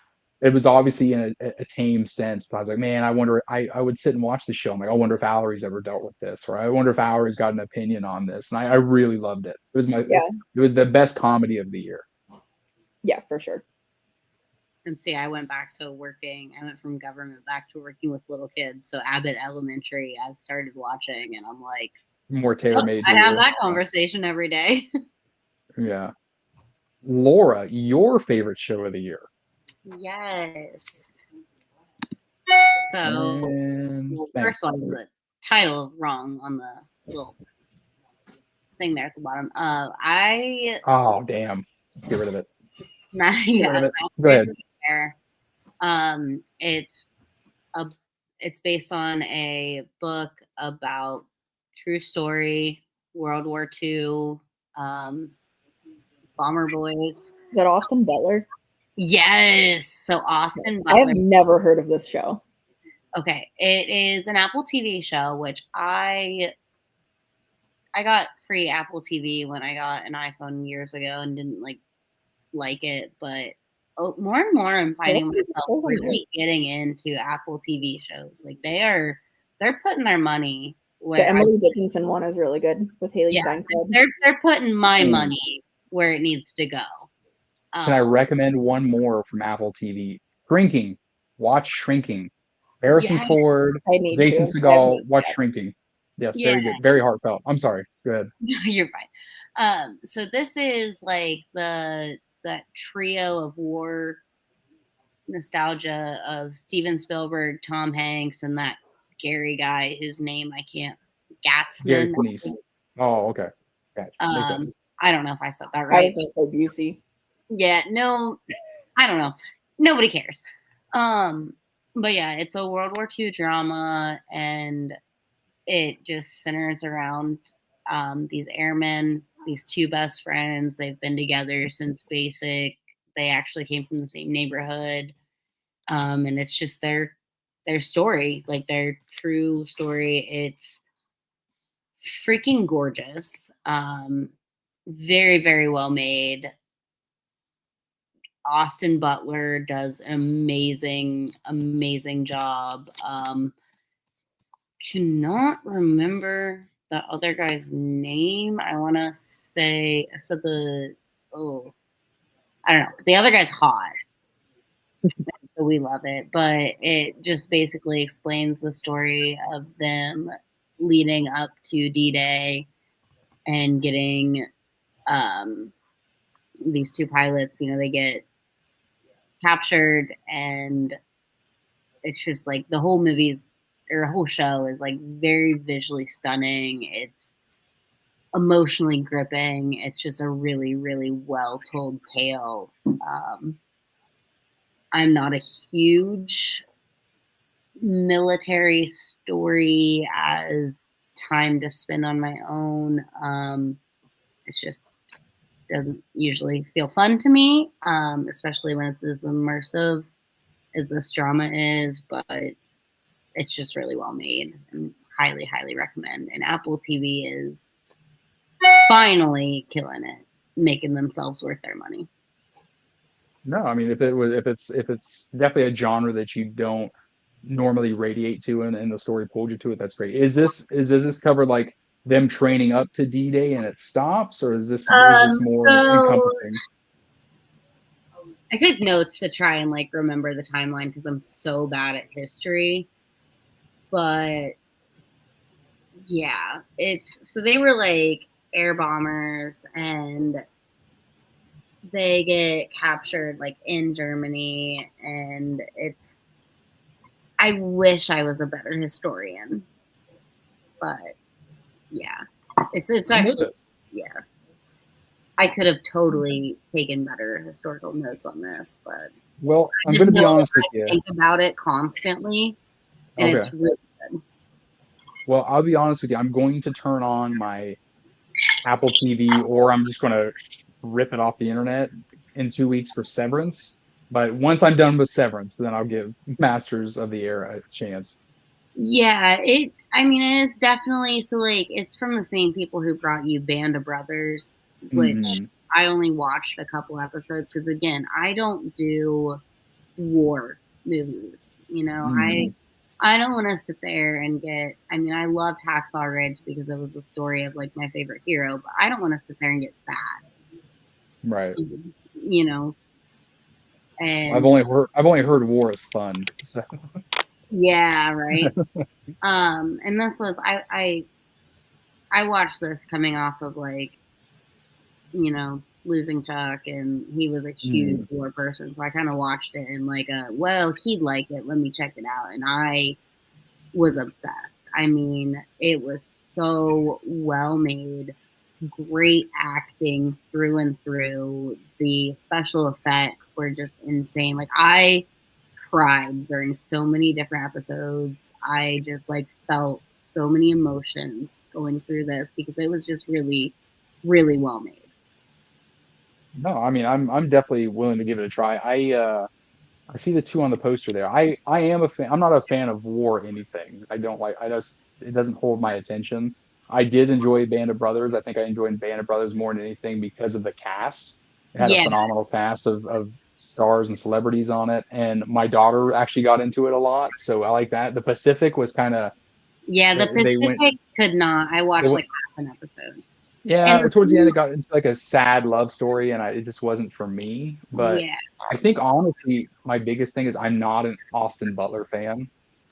it was obviously in a tame sense. But I was like, man, I wonder. I would sit and watch the show. I'm like, I wonder if Allery's ever dealt with this, or I wonder if Allery's got an opinion on this. And I really loved it. It was the best comedy of the year. Yeah, for sure. And see, I went from government back to working with little kids. So Abbott Elementary, I've started watching, and I'm like, More tailor-made. I have that conversation every day. Yeah. Laura, your favorite show of the year? Yes. So, first of all, the title wrong on the little thing there at the bottom. Oh, damn. Get rid of it. Yeah. Go ahead. It's based on a book about true story, World War II, bomber boys. Is that Austin Butler? Yes. So Austin Butler. I have never heard of this show. Okay. It is an Apple TV show, which I got free Apple TV when I got an iPhone years ago and didn't like it, but more and more I'm finding There's myself a really getting into Apple TV shows. Like they're putting their money The where Emily Dickinson one is really good with Haley Steinfeld. they're putting my money where it needs to go. Can I recommend one more from Apple TV? Shrinking. Watch Shrinking. Harrison Yeah. Ford, I need Jason to. Segel. Watch Shrinking. Yes, Yeah. very good. Very heartfelt. I'm sorry. Go ahead. You're fine. So this is like that trio of war nostalgia of Steven Spielberg, Tom Hanks, and that Gary guy whose name I can't. Gary Gatsman. Sinise. Oh, okay. Gotcha. Makes sense. I don't know if I said that I right. was going to say Busey. Yeah, no, I don't know. Nobody cares. But yeah, it's a World War II drama, and it just centers around these airmen, these two best friends. They've been together since basic. They actually came from the same neighborhood, and it's just their story, like their true story. It's freaking gorgeous. Very, very well made. Austin Butler does an amazing job. Cannot remember the other guy's name. I want to say I don't know. The other guy's hot, so we love it. But it just basically explains the story of them leading up to D-Day and getting these two pilots. They get captured, and it's just like the whole show is like very visually stunning. It's emotionally gripping. It's just a really, really well told tale. I'm not a huge military story as time to spend on my own. It's just doesn't usually feel fun to me, especially when it's as immersive as this drama is, but it's just really well made and highly, highly recommend. And Apple TV is finally killing it, making themselves worth their money. No, I mean if it's definitely a genre that you don't normally radiate to and the story pulled you to it, that's great. Does this cover like them training up to D-Day and it stops, or is this more encompassing? I took notes to try and like remember the timeline because I'm so bad at history. But yeah, so they were like air bombers, and they get captured like in Germany, and I wish I was a better historian, but yeah, it's actually yeah. I could have totally taken better historical notes on this, but well, I'm going to be honest with you. I think about it constantly, and it's really good. Well, I'll be honest with you. I'm going to turn on my Apple TV, or I'm just going to rip it off the internet in 2 weeks for Severance. But once I'm done with Severance, then I'll give Masters of the Air a chance. Yeah, it's definitely so like it's from the same people who brought you Band of Brothers, which I only watched a couple episodes because again, I don't do war movies. I don't want to sit there and I loved Hacksaw Ridge because it was the story of like my favorite hero, but I don't want to sit there and get sad. Right. And I've only heard war is fun. So. Yeah, right. And this was I watched this coming off of like, losing Chuck, and he was a huge war person, so I kind of watched it and like, well, he'd like it. Let me check it out, and I was obsessed. I mean, it was so well made, great acting through and through. The special effects were just insane. Like I cried during so many different episodes. I just like felt so many emotions going through this because it was just really, really well made. No, I mean I'm definitely willing to give it a try. I see the two on the poster there. I am a fan. I'm not a fan of war anything. I don't like. It doesn't hold my attention. I did enjoy Band of Brothers. I think I enjoyed Band of Brothers more than anything because of the cast. It had a phenomenal cast of stars and celebrities on it, and my daughter actually got into it a lot, so I like that. The Pacific was kind of Yeah, the they went Pacific could not. I they watched went like half an episode. yeah, And towards the end it got into like a sad love story, and it just wasn't for me. But yeah, I think honestly, my biggest thing is I'm not an Austin Butler fan,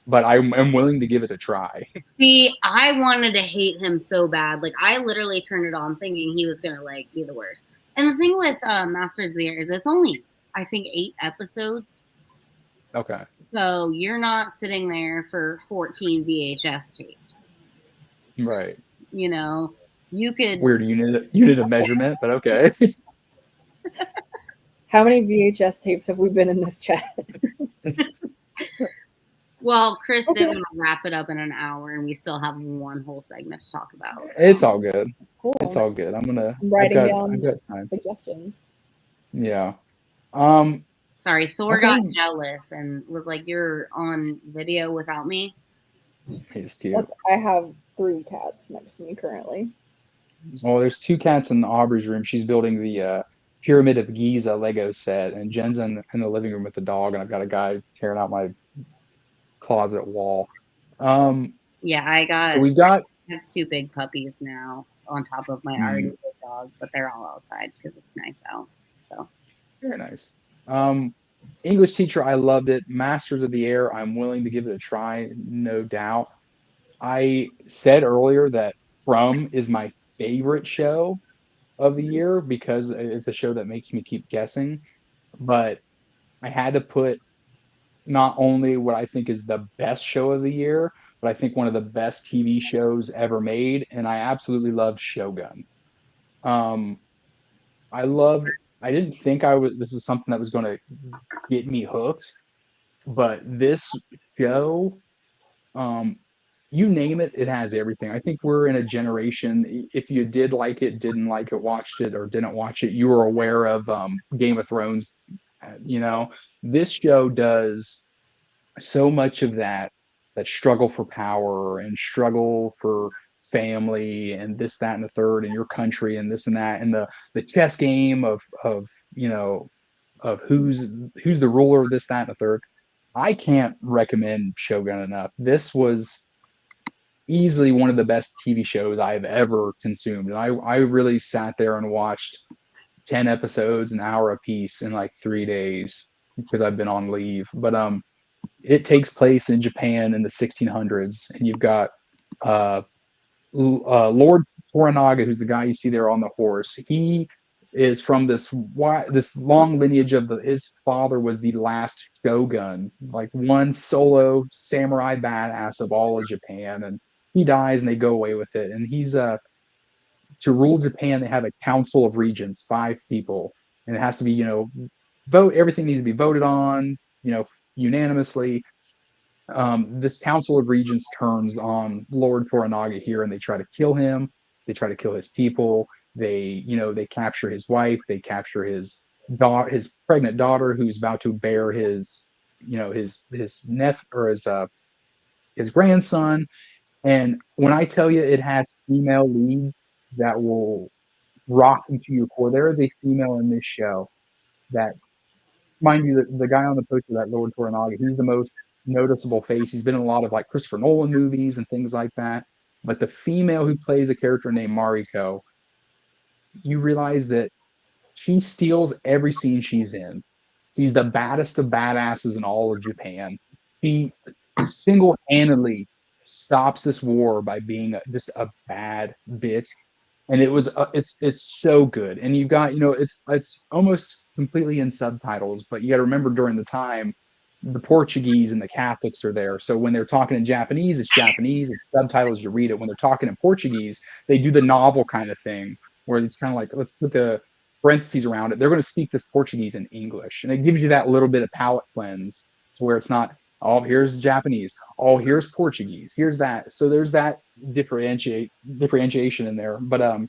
but I'm willing to give it a try. see, I wanted to hate him so bad. Like I literally turned it on thinking he was gonna like be the worst. And the thing with Masters of the Air is it's only I think 8 episodes. Okay. So you're not sitting there for 14 VHS tapes. Right. You know, you could. Weird unit of measurement, but okay. How many VHS tapes have we been in this chat? Well, Chris Okay. did want to wrap it up in an hour, and we still have one whole segment to talk about. So. It's all good. Cool. It's all good. I'm I've writing got down time. suggestions. Yeah. Sorry, Thor Okay. got jealous and was like, "You're on video without me." He's cute. I have 3 cats next to me currently. Well, there's 2 cats in Aubrey's room. She's building the Pyramid of Giza Lego set, and Jen's in the living room with the dog, and I've got a guy tearing out my closet wall. Yeah, I So we got have 2 big puppies now on top of my already big dog, but they're all outside because it's nice out. So very nice. English teacher, I loved it. Masters of the Air, I'm willing to give it a try, no doubt. I said earlier that From is my favorite show of the year because it's a show that makes me keep guessing. But I had to put not only what I think is the best show of the year, but I think one of the best TV shows ever made, and I absolutely loved Shogun. Um, I didn't think this was something that was going to get me hooked, but this show, um, you name it, it has everything. I think we're in a generation, if you did like it, didn't like it, watched it, or didn't watch it, you were aware of Game of Thrones. You know, this show does so much of that struggle for power and struggle for family and this, that, and the third, and your country and this and that, and the chess game of you know of who's the ruler of this, that, and the third. I can't recommend Shogun enough. This was easily one of the best TV shows I've ever consumed. And I really sat there and watched 10 episodes, an hour a piece in like 3 days because I've been on leave. But it takes place in Japan in the 1600s, and you've got uh, Lord Toranaga, who's the guy you see there on the horse. He is from this long lineage of his father was the last shogun, like one solo samurai badass of all of Japan, and he dies and they go away with it. And he's to rule Japan, they have a council of regents, 5 people, and it has to be vote. Everything needs to be voted on, unanimously. This council of regents turns on Lord Toranaga here, and they try to kill him. They try to kill his people. They capture his wife. They capture his his pregnant daughter, who's about to bear his nephew or his grandson. And when I tell you, it has female leads that will rock you to your core. There is a female in this show that, mind you, the guy on the poster, that Lord Toranaga, he's the most noticeable face. He's been in a lot of like Christopher Nolan movies and things like that. But the female who plays a character named Mariko, you realize that she steals every scene she's in. She's the baddest of badasses in all of Japan. She single-handedly stops this war by being just a bad bitch, and it's so good. And you've got it's almost completely in subtitles, but you got to remember during the time the Portuguese and the Catholics are there, so when they're talking in Japanese, it's Japanese. It's subtitles, you read it. When they're talking in Portuguese, they do the novel kind of thing where it's kind of like, let's put the parentheses around it. They're going to speak this Portuguese in English, and it gives you that little bit of palate cleanse to where it's not, oh, here's Japanese, oh, here's Portuguese, here's that. So there's that differentiation in there. But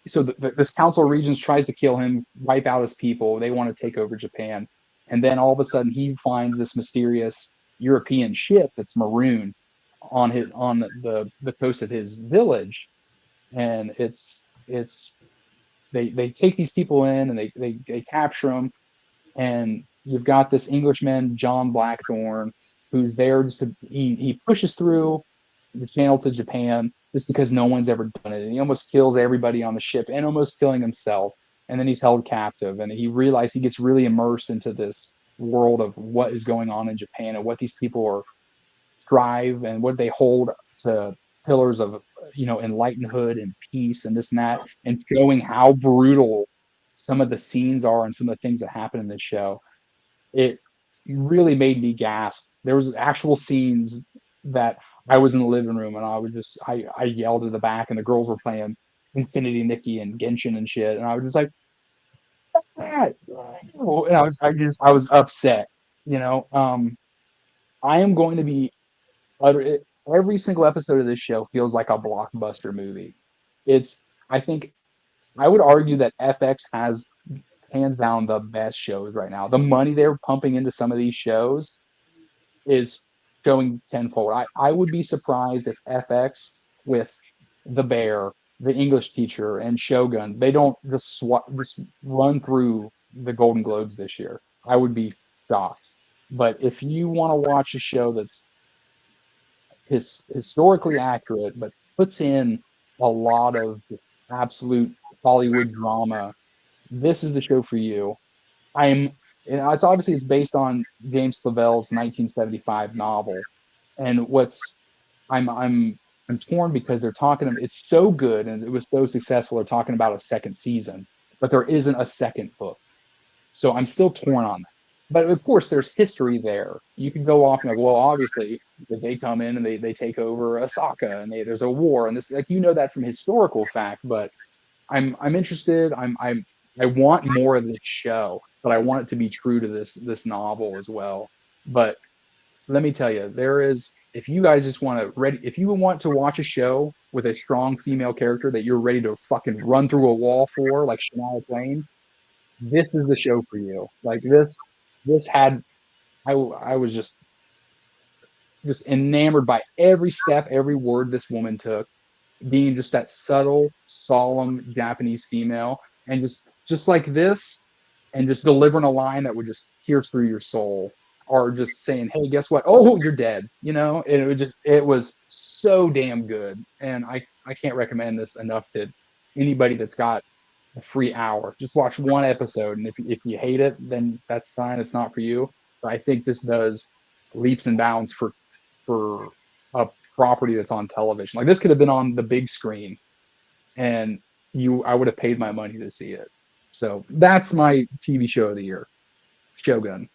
so this council of regents tries to kill him, wipe out his people. They want to take over Japan, and then all of a sudden he finds this mysterious European ship that's marooned on the coast of his village, and they take these people in, and they capture them, and you've got this Englishman, John Blackthorne, who's there just to he pushes through the channel to Japan just because no one's ever done it, and he almost kills everybody on the ship and almost killing himself, and then he's held captive, and he realizes he gets really immersed into this world of what is going on in Japan and what these people are strive and what they hold to pillars of enlightenedhood and peace and this and that, and showing how brutal some of the scenes are and some of the things that happen in this show. It really made me gasp. There was actual scenes that I was in the living room and I yelled at the back, and the girls were playing Infinity Nikki and Genshin and shit, and I was just like, that, and I was upset. You know, I am going to be every single episode of this show feels like a blockbuster movie. It's I think I would argue that FX has hands down the best shows right now. The money they're pumping into some of these shows is showing tenfold. I would be surprised if FX with The Bear, The English Teacher, and Shogun, they don't just run through the Golden Globes this year. I would be shocked. But if you want to watch a show that's historically accurate, but puts in a lot of absolute Hollywood drama, this is the show for you. It's obviously it's based on James Clavell's 1975 novel, and I'm torn because they're talking. It's so good and it was so successful. They're talking about a second season, but there isn't a second book. So I'm still torn on that. But of course, there's history there. You can go off and like, well, obviously, if they come in and they take over Osaka and there's a war and this, like, that from historical fact. But I'm interested. I want more of this show, but I want it to be true to this novel as well. But let me tell you, there is if you guys just if you want to watch a show with a strong female character that you're ready to fucking run through a wall for, like Shania Twain, this is the show for you. Like this had I was just enamored by every step, every word this woman took, being just that subtle, solemn Japanese female, and just like this, and just delivering a line that would just pierce through your soul, or just saying, "Hey, guess what? Oh, you're dead." It was so damn good, and I can't recommend this enough to anybody that's got a free hour. Just watch one episode, and if you hate it, then that's fine. It's not for you. But I think this does leaps and bounds for a property that's on television. Like this could have been on the big screen, and I would have paid my money to see it. So that's my TV show of the year, Shogun.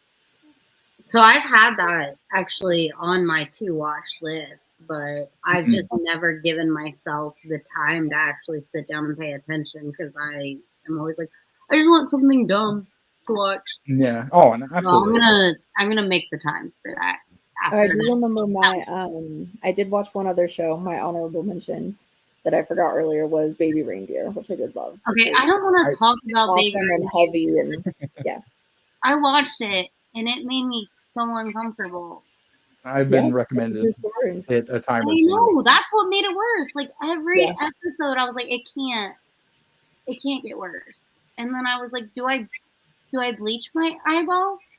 So I've had that actually on my to watch list, but I've just never given myself the time to actually sit down and pay attention because I am always like, I just want something dumb to watch. Yeah. Oh, and absolutely. So I'm gonna make the time for that. I do remember I did watch one other show. My honorable mention that I forgot earlier was Baby Reindeer, which I did love. Okay, I don't want to talk about awesome Baby and heavy and yeah. I watched it and it made me so uncomfortable. I've been recommended it a time or two. I know, that's what made it worse. Like every episode, I was like, it can't get worse. And then I was like, do I bleach my eyeballs?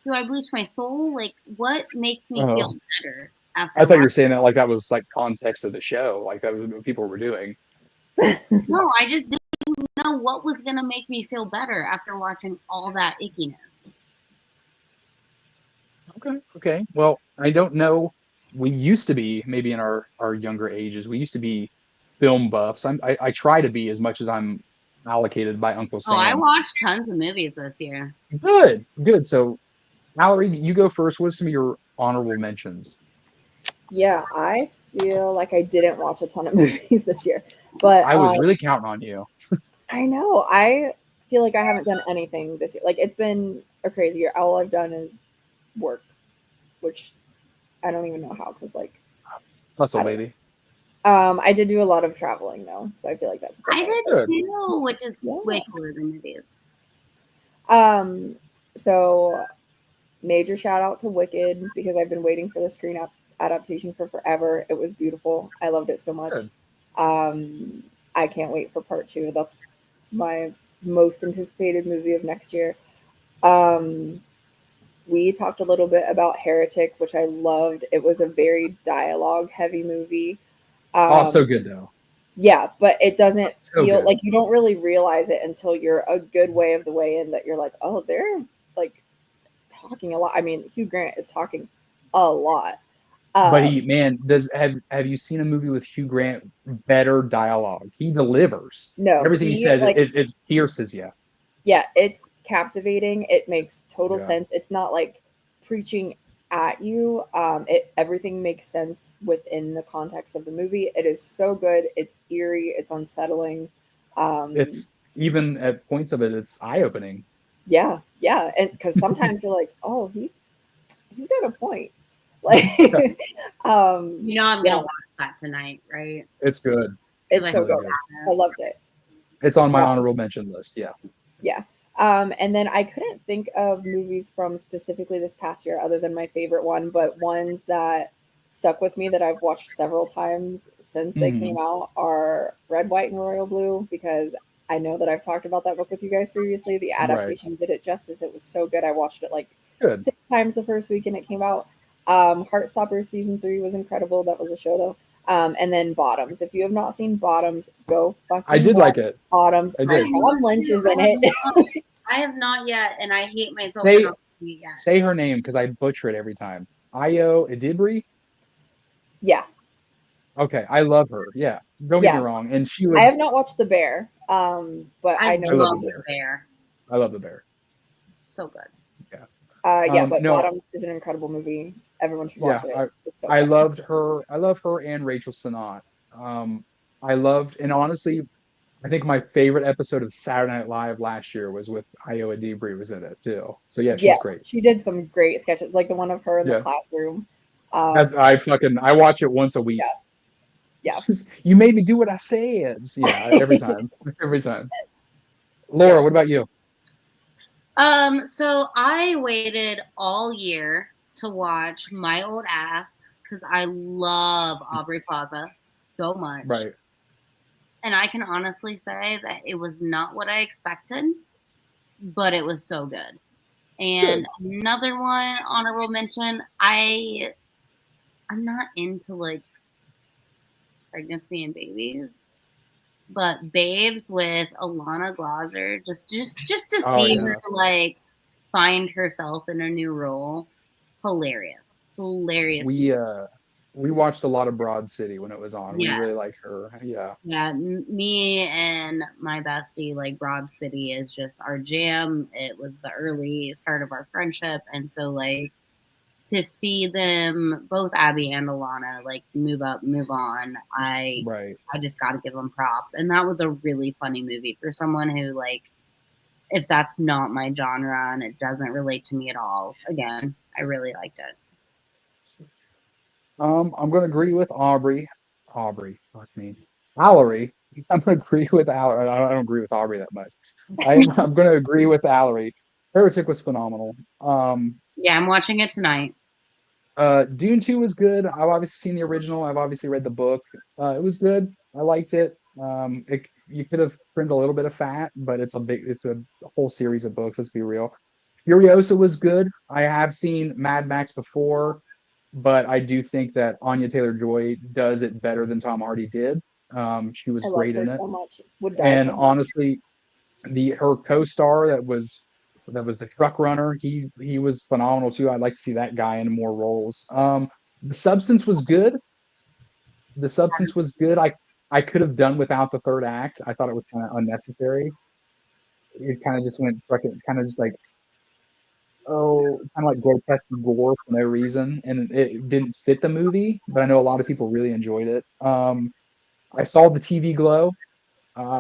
Do I bleach my soul? Like, what makes me feel better? I thought you were saying that like that was like context of the show, like that was what people were doing. No, I just didn't know what was gonna make me feel better after watching all that ickiness. Okay. Well, I don't know. We used to be, maybe in our younger ages, we used to be film buffs. I try to be as much as I'm allocated by Uncle Sam. Oh, I watched tons of movies this year. Good. So, Mallory, you go first. What are some of your honorable mentions? Yeah, I feel like I didn't watch a ton of movies this year, but I was really counting on you. I know. I feel like I haven't done anything this year. Like it's been a crazy year. All I've done is work, which I don't even know how because like hustle, baby. I did do a lot of traveling though, so I feel like that's I did too, which is way cooler than movies. So major shout out to Wicked because I've been waiting for the screen adaptation for forever. It was beautiful. I loved it so much. Good. I can't wait for part 2. That's my most anticipated movie of next year. Um, we talked a little bit about Heretic, which I loved. It was a very dialogue heavy movie. Oh, so Um, good though. yeah, but it doesn't So feel good. like you don't really realize it until you're a good way of the way in that you're like, oh, they're like talking a lot. I mean, Hugh Grant is talking a lot. But Um, he, man, does have you seen a movie with Hugh Grant? Better dialogue. He delivers. no, Everything he he says, like it pierces you. yeah, it's captivating. It makes total Yeah. sense. It's not like preaching at you. It everything makes sense within the context of the movie. It is so good. It's eerie. It's unsettling. Um, It's even at points of it, it's eye opening. yeah, yeah, and because sometimes you're like, oh, he's got a point. Like, I'm yeah, gonna watch that tonight, right? It's good. it's Because so I Really good. good. I loved it. It's on my Uh, honorable mention list. Yeah. Yeah. And then I couldn't think of movies from specifically this past year other than my favorite one, but ones that stuck with me that I've watched several times since they Mhm. came out are Red, White, and Royal Blue because I know that I've talked about that book with you guys previously. The Right. adaptation did it justice. It was so good. I watched it like Good. 6 times the first weekend it came out. Heartstopper season 3 was incredible. That was a show though. And then Bottoms. If you have not seen Bottoms, go I fucking did watch like it. Bottoms. I did. Sean Lynch is in it. I have not yet, and I hate myself for Say not seeing it yet. say her name because I butcher it every time. Ayo Idibri. Yeah, Okay, I love her. Yeah, don't get me yeah. wrong. And she I have was. not watched The Bear, but I I know I love she's the love in the it. bear. bear. I love the bear. So good. Yeah. Yeah, but No. Bottom is an incredible movie. Everyone should Yeah. watch it. It's so I funny. loved her. I love her and Rachel Sennott. I loved, and honestly, I think my favorite episode of Saturday Night Live last year was with Io Adibri was in it too. So yeah, Yeah, she's great. she did some great sketches, like the one of her in the Yeah. classroom. I watch it once a week. Yeah, yeah, You made me do what I said. Yeah, every time. Every time. yeah. Laura, what about you? So I waited all year to watch My Old Ass because I love Aubrey Plaza so much. Right. And I can honestly say that it was not what I expected, but it was so good. And Good. another one, honorable mention, I'm not into like pregnancy and babies, but Babes with Alana Glazer, just to Oh see her yeah. like find herself in a new role, hilarious, hilarious. We uh we watched a lot of Broad City when it was on. We Yeah, really like her. Yeah. yeah. Me and my bestie, like Broad City, is just our jam. It was the early start of our friendship, and so like to see them both, Abby and Alana, like move up, move on. Right. I just got to give them props, and that was a really funny movie for someone who like, if that's not my genre and it doesn't relate to me at all. Again, I really liked it. I'm gonna agree with Aubrey. Aubrey, fuck me. Allery. I'm gonna agree with Allery. I don't agree with Aubrey that much. I'm gonna agree with Allery. Heretic was phenomenal. Yeah, I'm watching it tonight. Dune 2 was good. I've obviously seen the original. I've obviously read the book. It was good. I liked it. You could have trimmed a little bit of fat, but it's a whole series of books. Let's be real. Furiosa was good. I have seen Mad Max before, but I do think that Anya Taylor-Joy does it better than Tom Hardy did. She I was love great her in it, so much. Would die and for her. honestly, the her co-star that was the truck runner. He was phenomenal too. I'd like to see that guy in more roles. The substance was good. The substance was good. I could have done without the third act. I thought it was kind of unnecessary. It kind of just went fucking kind of just like kind of like grotesque gore for no reason, and it didn't fit the movie. But I know a lot of people really enjoyed it. I saw the TV Glow.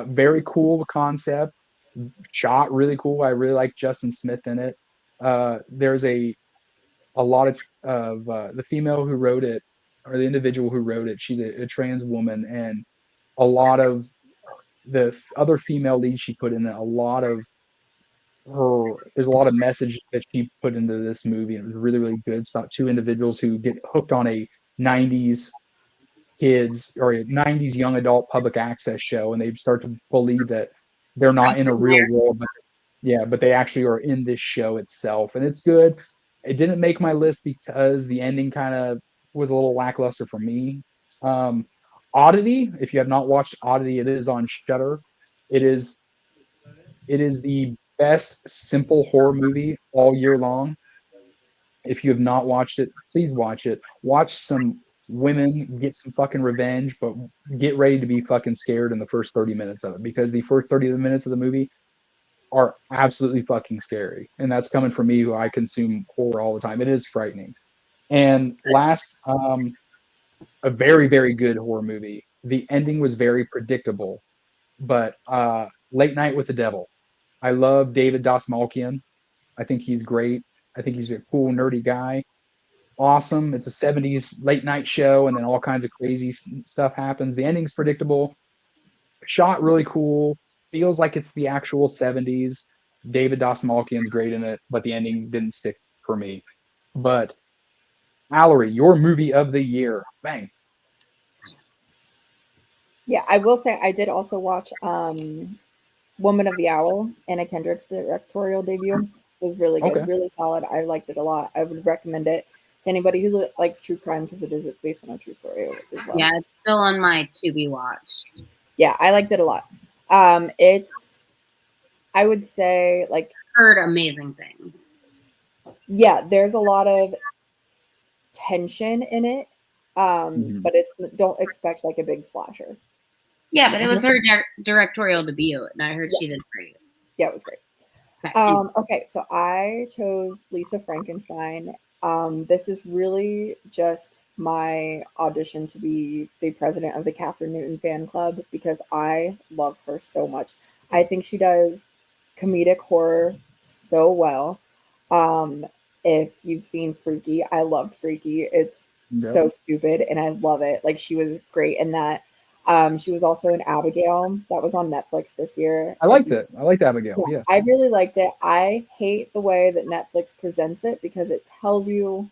Very cool concept. Shot really cool. I really like Justin Smith in it. There's a lot of the female who wrote it, or the individual who wrote it. She's a trans woman, and a lot of the other female leads she put in it. A lot of there's a lot of message that she put into this movie, and it was really really good. It's about two individuals who get hooked on a '90s kids or a '90s young adult public access show, and they start to believe that they're not I've in a been real there. world, Yeah, but they actually are in this show itself, and it's good. It didn't make my list because the ending kind of was a little lackluster for me. Um, Oddity, if you have not watched Oddity, it is on Shudder. It is it is the best simple horror movie all year long. If you have not watched it, please watch it. Watch some women get some fucking revenge, but get ready to be fucking scared in the first 30 minutes of it because the first 30 minutes of the movie are absolutely fucking scary. And that's coming from me who I consume horror all the time. It is frightening. And last, a very, very good horror movie. The ending was very predictable, but Late Night with the Devil. I love David Dastmalchian. I think he's great. I think he's a cool, nerdy guy. Awesome. It's a 70s late night show, and then all kinds of crazy stuff happens. The ending's predictable, shot really cool, feels like it's the actual 70s. David Dastmalchian's great in it, but the ending didn't stick for me. But Mallory, your movie of the year. Bang. Yeah, I will say I did also watch Woman of the Hour, Anna Kendrick's directorial debut. It was really good, Okay. really solid. I liked it a lot. I would recommend it to anybody who likes true crime because it is based on a true story as well. Yeah, it's still on my to be watched. Yeah, I liked it a lot. It's, I would say, like, Heard amazing things. yeah, there's a lot of tension in it, but it's, don't expect like a big slasher. Yeah, but it was her directorial debut, and I heard Yeah. she did great. Yeah, it was great. Okay. Okay, so I chose Lisa Frankenstein. This is really just my audition to be the president of the Catherine Newton fan club because I love her so much. I think she does comedic horror so well. If you've seen Freaky, I loved Freaky. It's so stupid and I love it. Like she was great in that. She was also in Abigail that was on Netflix this year. I liked it. I liked Abigail. Yeah, Yes. I really liked it. I hate the way that Netflix presents it because it tells you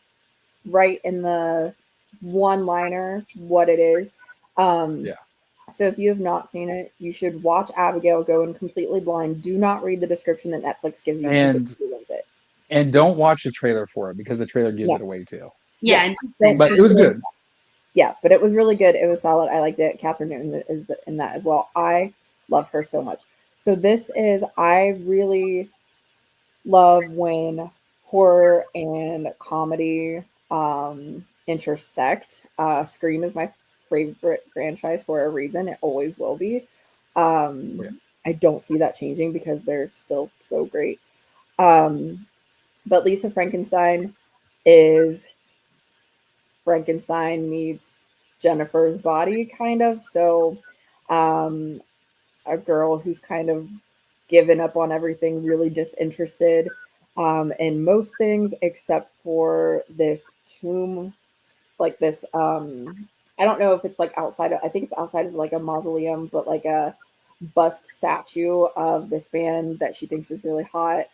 right in the one liner what it is. Yeah. So if you have not seen it, you should watch Abigail, go in completely blind. Do not read the description that Netflix gives you because it And ruins it. don't watch the trailer for it because the trailer gives Yeah. it away too. Yeah, Yeah. and But it was good. Yeah, but it was really good. It was solid. I liked it. Catherine Newton is in that as well. I love her so much. So this is, I really love when horror and comedy intersect. Scream is my favorite franchise for a reason. It always will be. I don't see that changing because they're still so great. But Lisa Frankenstein is Frankenstein meets Jennifer's body, kind of. So, a girl who's kind of given up on everything, really disinterested in most things except for this tomb, like this. I don't know if it's like outside of, I think it's outside of like a mausoleum, but like a bust statue of this man that she thinks is really hot.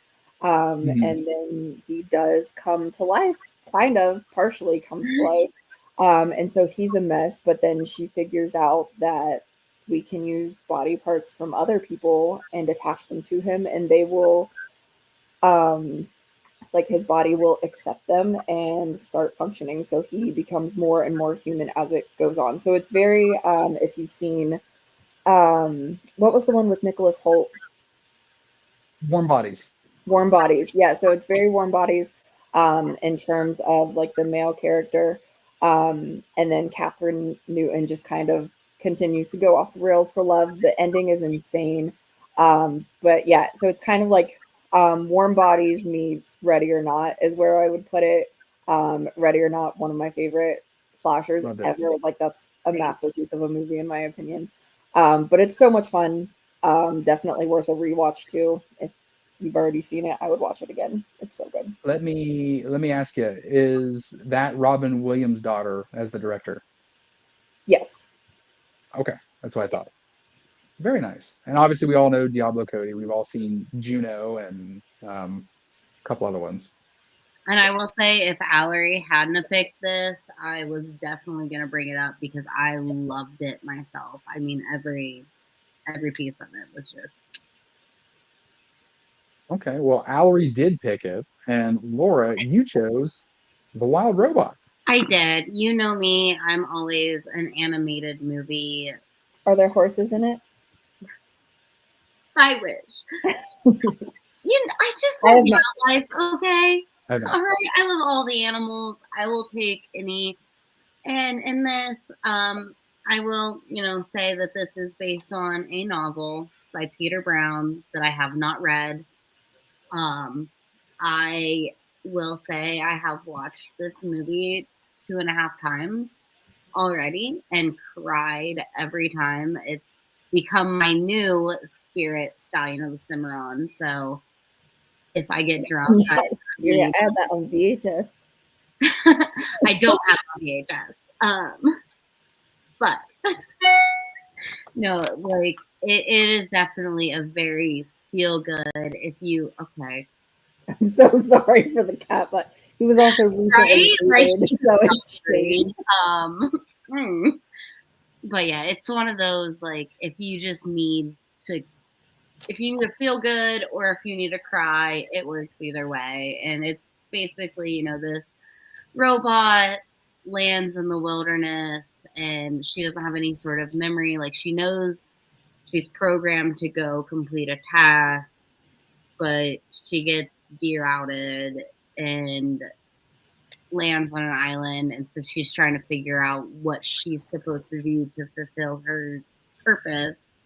And then he does come to life, kind of partially comes to life. And so he's a mess, but then she figures out that we can use body parts from other people and attach them to him, and they will, like his body will accept them and start functioning. So he becomes more and more human as it goes on. So it's very, if you've seen, what was the one with Nicholas Holt? Warm Bodies. Warm Bodies. Yeah, so it's very Warm Bodies in terms of like the male character. And then Catherine Newton just kind of continues to go off the rails for love. The ending is insane. But yeah, so it's kind of like Warm Bodies meets Ready or Not is where I would put it. Ready or Not, one of my favorite slashers ever. Like that's a masterpiece of a movie in my opinion. But it's so much fun. Definitely worth a rewatch too. If you've already seen it, I would watch it again. It's so good. Let me ask you: is that Robin Williams' daughter as the director? Yes. Okay, that's what I thought. Very nice. And obviously, we all know Diablo Cody. We've all seen Juno and a couple other ones. And I will say, if Allery hadn't have picked this, I was definitely going to bring it up because I loved it myself. I mean, every piece of it was just. Okay, well, Allery did pick it, and Laura, you chose The Wild Robot. I did. You know me. I'm always an animated movie. Are there horses in it? I wish. I just I said have no- wildlife. Okay. I know. All right. I love all the animals. I will take any. And in this, I will, say that this is based on a novel by Peter Brown that I have not read. I will say I have watched this movie 2.5 times already and cried every time. It's become my new spirit Stallion of the Cimarron. So if I get drunk, You're gonna add that on VHS. I don't have a VHS. But no, like it is definitely a very feel good. If you I'm so sorry for the cat, but he was also recently right, treated, so it's shade. But yeah, it's one of those like if you need to feel good or if you need to cry, it works either way. And it's basically this robot lands in the wilderness and she doesn't have any sort of memory. Like she knows she's programmed to go complete a task, but she gets derouted and lands on an island, and so she's trying to figure out what she's supposed to do to fulfill her purpose.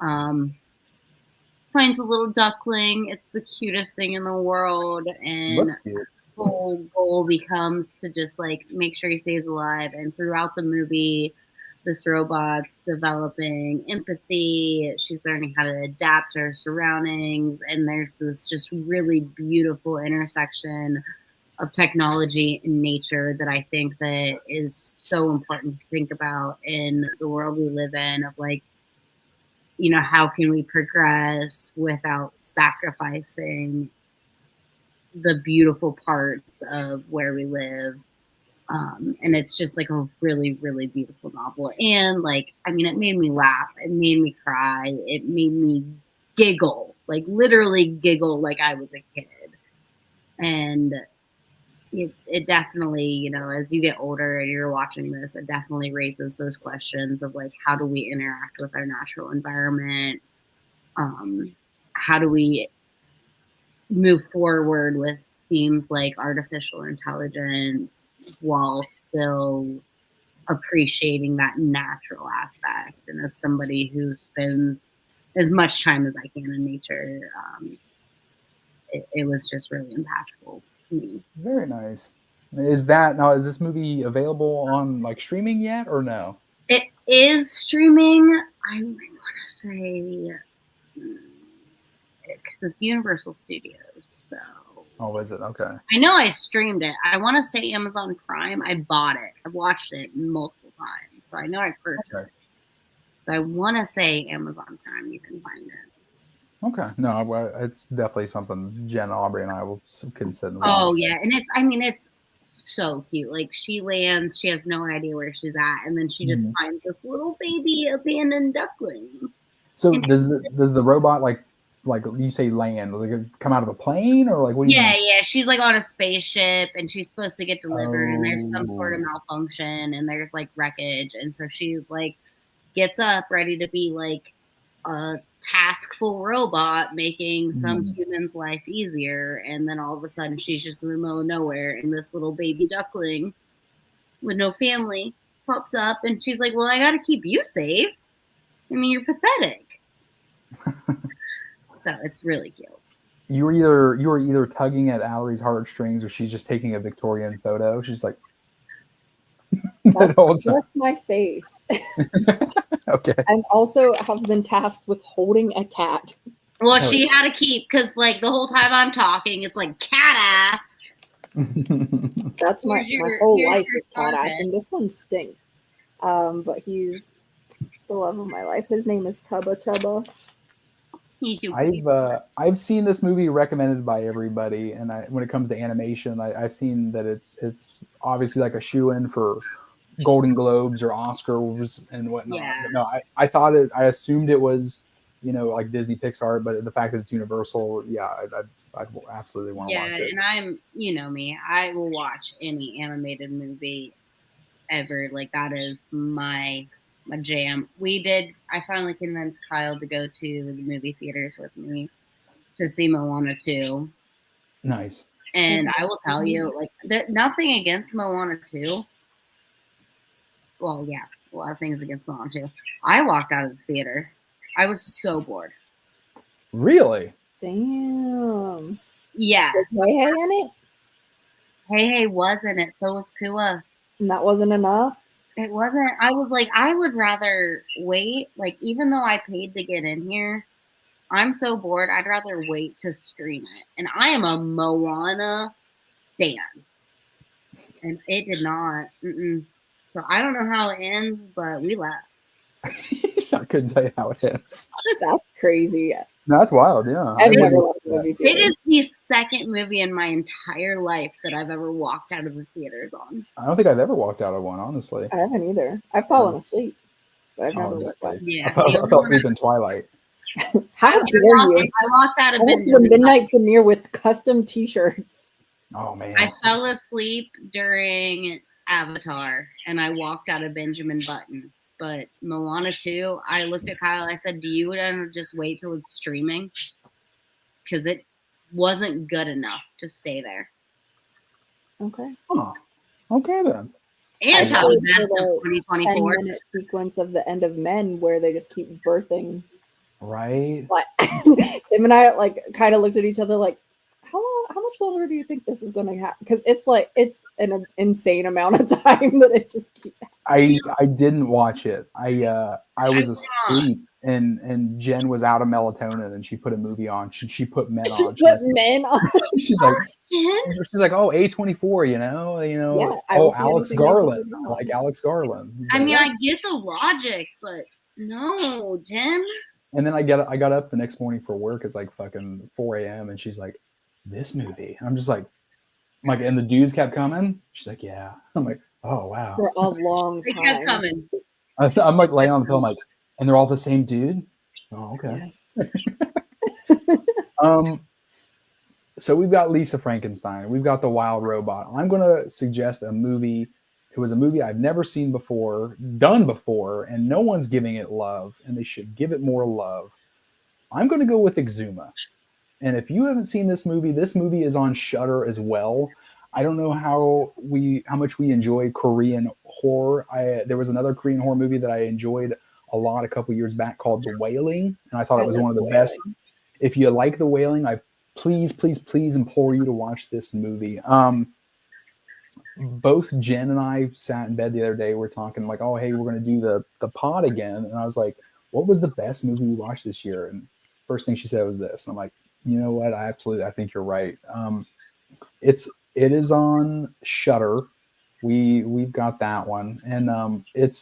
Finds a little duckling. It's the cutest thing in the world, and Looks cute. whole goal becomes to just like make sure he stays alive. And throughout the movie, this robot's developing empathy. She's learning how to adapt to her surroundings, and there's this just really beautiful intersection of technology and nature that I think that is so important to think about in the world we live in. Of like, how can we progress without sacrificing the beautiful parts of where we live. And it's just like a really, really beautiful novel. And like, I mean, it made me laugh. It made me cry. It made me giggle, like literally giggle like I was a kid. And it definitely, as you get older and you're watching this, it definitely raises those questions of like, how do we interact with our natural environment? How do we move forward with themes like artificial intelligence while still appreciating that natural aspect? And as somebody who spends as much time as I can in nature, it was just really impactful to me. Very nice. Is this movie available on like streaming yet or no? It is streaming. I want to say because it's Universal Studios, so. Oh, is it? Okay. I know I streamed it. I want to say Amazon Prime. I bought it. I've watched it multiple times, so I know I purchased it. So I want to say Amazon Prime. You can find it. Okay. No, it's definitely something Jen, Aubrey, and I will consider. Oh yeah, and it's so cute. Like she lands, she has no idea where she's at, and then she just finds this little baby abandoned duckling. So does the robot like you say land? Like it come out of a plane or like what? Yeah. She's like on a spaceship, and she's supposed to get delivered, and there's some sort of malfunction, and there's like wreckage, and so she's like gets up ready to be like a taskful robot making some human's life easier, and then all of a sudden she's just in the middle of nowhere, and this little baby duckling with no family pops up, and she's like, well, I gotta keep you safe. I mean, you're pathetic. So it's really cute. You were either tugging at Allery's heartstrings or she's just taking a Victorian photo. She's like that's my face. Okay. And also have been tasked with holding a cat. Well, she had to keep, because like the whole time I'm talking, it's like cat ass. That's my whole life is cat ass, and this one stinks. But he's the love of my life. His name is Tubba Chubba. I've seen this movie recommended by everybody, and when it comes to animation, I've seen that it's obviously like a shoe-in for Golden Globes or Oscars and whatnot. Yeah. But no, I assumed it was like Disney Pixar, but the fact that it's Universal, yeah, I'd absolutely want to Yeah, watch it. and I'm, me, I will watch any animated movie ever. Like that is my jam. I finally convinced Kyle to go to the movie theaters with me to see Moana 2. Nice. And I will tell you, like, nothing against Moana 2. Well, yeah, a lot of things against Moana 2. I walked out of the theater. I was so bored. Really? Damn. Yeah. Was Hey Hey in it? Hey was in it. So was Kua. And that wasn't enough? It wasn't. I was like, I would rather wait. Like, even though I paid to get in here, I'm so bored. I'd rather wait to stream it. And I am a Moana stan. And it did not. So I don't know how it ends, but we left. I couldn't tell you how it ends. That's crazy. No, that's wild. Yeah. I've never left a movie theater. It is the second movie in my entire life that I've ever walked out of the theaters on. I don't think I've ever walked out of one, honestly. I haven't either. I've fallen asleep, but I've never walked out. Yeah, I fell asleep in Twilight. How dare you? I walked out of I went to the midnight premiere with custom T-shirts. Oh man! I fell asleep during Avatar, and I walked out of Benjamin Button. But Moana 2, I looked at Kyle. I said, "Do you just wait till it's streaming? Because it wasn't good enough to stay there." Okay. Huh. Okay then. And top best of 2024 10-minute sequence of the end of Men where they just keep birthing. Right. But Tim and I kind of looked at each other like, how much longer do you think this is going to happen? Because it's an insane amount of time that it just keeps happening. I didn't watch it. I was asleep and Jen was out of melatonin and she put a movie on. She put Men on. She put Men on. She's like, oh, A24, Yeah, oh, Alex Garland. I like Alex Garland. I mean, I get the logic, but no, Jen. And then I got up the next morning for work. It's like fucking 4 a.m. and she's like, this movie. I'm just like, and the dudes kept coming. She's like, yeah. I'm like, oh wow. For a long time. They kept coming. I'm like laying on the pillow, and they're all the same dude. Oh, okay. Yeah. So we've got Lisa Frankenstein. We've got The Wild Robot. I'm going to suggest a movie. It was a movie I've never seen before, done before, and no one's giving it love, and they should give it more love. I'm going to go with Exuma. And if you haven't seen this movie is on Shudder as well. I don't know how much we enjoy Korean horror. There was another Korean horror movie that I enjoyed a lot a couple years back called The Wailing, and I thought it was one of the best. If you like The Wailing, I please implore you to watch this movie. Both Jen and I sat in bed the other day. We're talking like, oh, hey, we're going to do the pod again. And I was like, what was the best movie we watched this year? And first thing she said was this. And I'm like, you know what? I think you're right. It is on Shudder. We've got that one. And it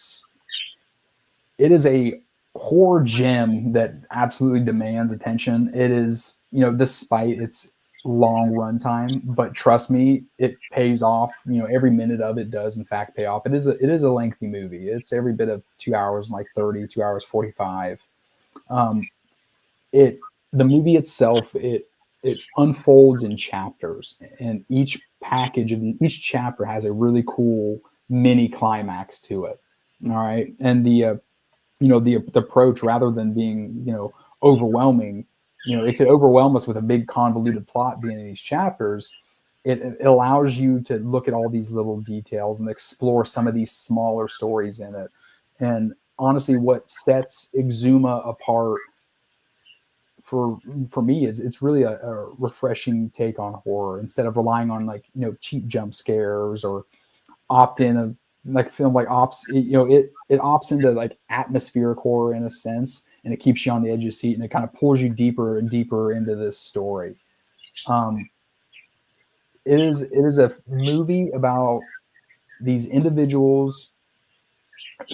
is a horror gem that absolutely demands attention. It is, despite its long runtime, but trust me, it pays off. Every minute of it does in fact pay off. It is a lengthy movie. It's every bit of 2 hours and like 30, 2 hours 45. The movie itself, it unfolds in chapters, and each chapter has a really cool mini climax to it. All right, and the approach, rather than being overwhelming, it could overwhelm us with a big convoluted plot being in these chapters. It allows you to look at all these little details and explore some of these smaller stories in it. And honestly, what sets Exuma apart for me is it's really a refreshing take on horror, instead of relying on cheap jump scares or opt in of like film like ops. It opts into like atmospheric horror in a sense, and it keeps you on the edge of your seat, and it kind of pulls you deeper and deeper into this story. It is a movie about these individuals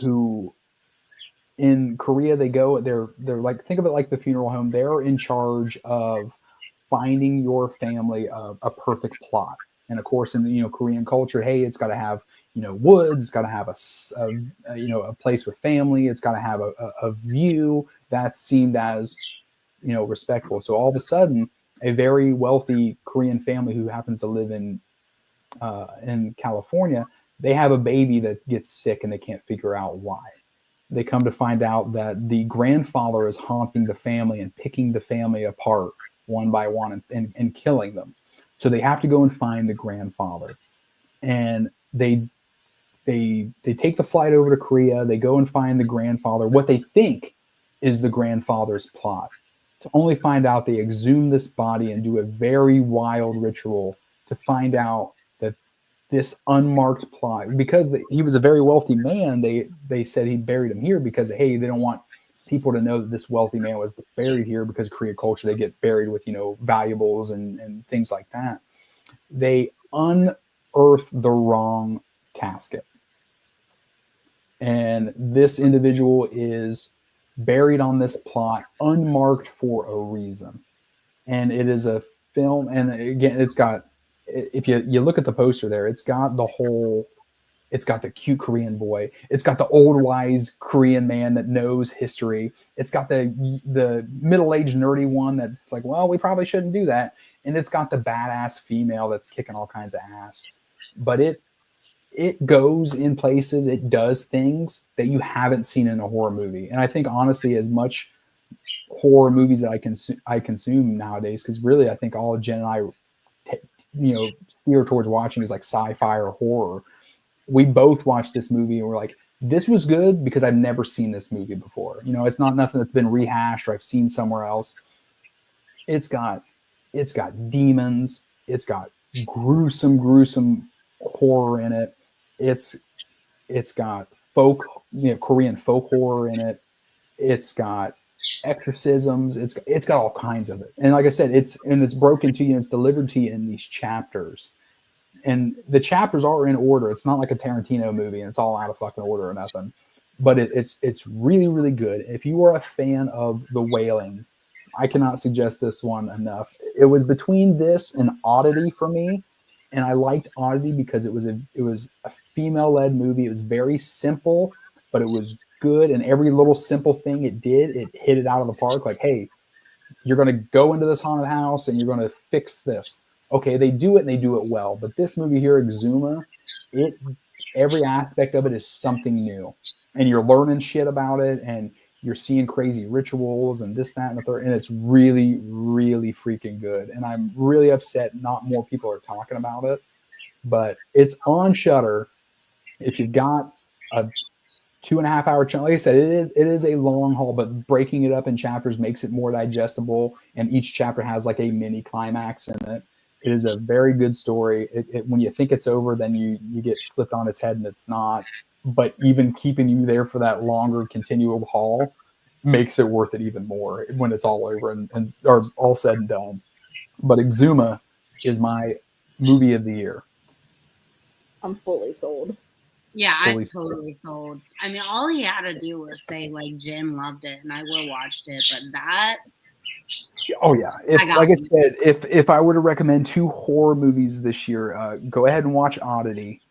who, in Korea, they're like, think of it like the funeral home. They're in charge of finding your family a perfect plot. And of course, in Korean culture, hey, it's got to have woods, it's got to have a place with family, it's got to have a view. that seemed as, respectful. So all of a sudden, a very wealthy Korean family who happens to live in California, they have a baby that gets sick and they can't figure out why. They come to find out that the grandfather is haunting the family and picking the family apart one by one and killing them. So they have to go and find the grandfather. And they take the flight over to Korea. They go and find the grandfather. What they think is the grandfather's plot, to only find out they exhume this body and do a very wild ritual to find out that this unmarked plot, because he was a very wealthy man, they said he buried him here because, hey, they don't want people to know that this wealthy man was buried here, because Korean culture, they get buried with, valuables and things like that. They unearthed the wrong casket. And this individual is buried on this plot, unmarked for a reason. And it is a film. And again, it's got, if you look at the poster there, it's got the cute Korean boy. It's got the old wise Korean man that knows history. It's got the middle-aged nerdy one that's like, well, we probably shouldn't do that. And it's got the badass female that's kicking all kinds of ass. But it goes in places, it does things that you haven't seen in a horror movie. And I think, honestly, as much horror movies that I consume nowadays, because really I think all Jen and I steer towards watching is like sci-fi or horror. We both watched this movie and we're like, this was good because I've never seen this movie before. It's not nothing that's been rehashed or I've seen somewhere else. It's got demons. It's got gruesome horror in it. It's got Korean folk horror in it. It's got exorcisms. It's got all kinds of it. And like I said, it's broken to you and it's delivered to you in these chapters. And the chapters are in order. It's not like a Tarantino movie and it's all out of fucking order or nothing. But it's really, really good. If you are a fan of The Wailing, I cannot suggest this one enough. It was between this and Oddity for me. And I liked Oddity because it was a female-led movie. It was very simple, but it was good. And every little simple thing it did, it hit it out of the park. Like, hey, you're going to go into this haunted house and you're going to fix this. Okay, they do it and they do it well. But this movie here, Exuma, every aspect of it is something new. And you're learning shit about it and you're seeing crazy rituals and this, that, and the third. And it's really, really freaking good. And I'm really upset not more people are talking about it. But it's on Shudder. If you've got a 2.5 hour chunk, like I said, it is a long haul, but breaking it up in chapters makes it more digestible. And each chapter has like a mini climax in it. It is a very good story. When you think it's over, then you get flipped on its head and it's not. But even keeping you there for that longer continual haul makes it worth it even more when it's all over and or all said and done. But Exuma is my movie of the year. I'm fully sold. Yeah, I'm totally sold. I mean, all he had to do was say, like, Jen loved it, and I would have watched it. But that... Oh, yeah. Like I said, if I were to recommend 2 horror movies this year, go ahead and watch Oddity,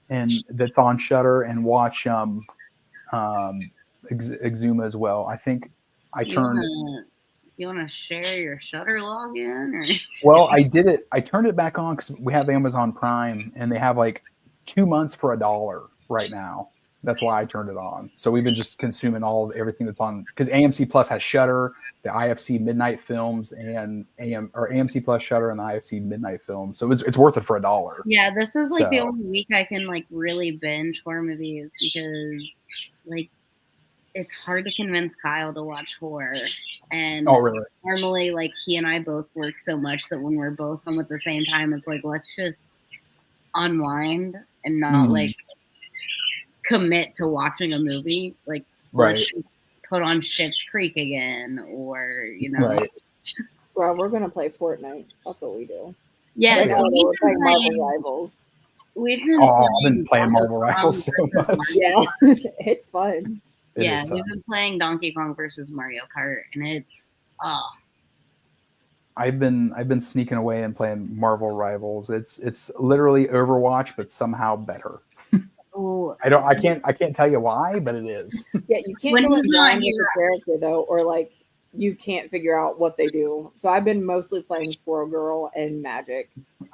and that's on Shudder, and watch Exuma as well. I think I turned... You want to share your Shudder login? Or... Well, I did it. I turned it back on because we have Amazon Prime, and they have like 2 months for $1 right now. That's why I turned it on. So we've been just consuming everything that's on, because AMC Plus has Shudder, the IFC Midnight Films, and AMC Plus Shudder and the IFC Midnight Films. So it's worth it for $1. Yeah, this is like the only week I can like really binge horror movies because like it's hard to convince Kyle to watch horror. And really? Normally, like he and I both work so much that when we're both home at the same time, it's like let's just unwind and not like commit to watching a movie. Like let's put on Schitt's Creek again, or Right. Bro, we're gonna play Fortnite. That's what we do. Yeah, so we're playing Marvel Rivals. I've been playing Marvel Rivals so much. Yeah, it's fun. We've been playing Donkey Kong versus Mario Kart, and it's I've been sneaking away and playing Marvel Rivals. It's literally Overwatch, but somehow better. Ooh, I can't tell you why, but it is. Yeah, you can't When go in he's not blind with here. a character though, or like you can't figure out what they do. So I've been mostly playing Squirrel Girl and Magic.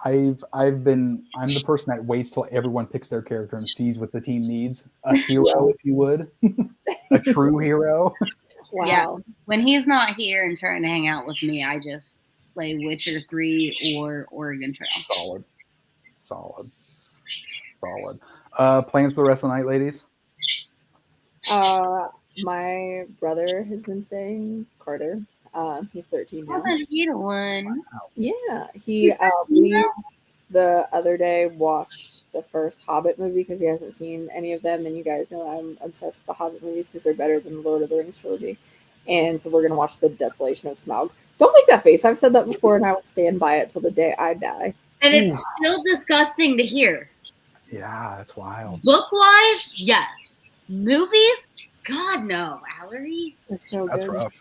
I'm the person that waits till everyone picks their character and sees what the team needs. A hero, if you would. A true hero. Wow. Yeah. When he's not here and trying to hang out with me, I just play Witcher 3 or Oregon Trail. Solid. Plans for the rest of the night, ladies? My brother has been staying, Carter. He's 13 now. Oh, the little one. Yeah, He's 13 we now? the other day watched the first Hobbit movie because he hasn't seen any of them, and you guys know I'm obsessed with the Hobbit movies because they're better than the Lord of the Rings trilogy. And so we're gonna watch The Desolation of Smaug. Don't make that face. I've said that before, and I will stand by it till the day I die. And it's still disgusting to hear. Yeah, that's wild. Book-wise, yes. Movies? God, no. Allergy? They're so That's good. rough.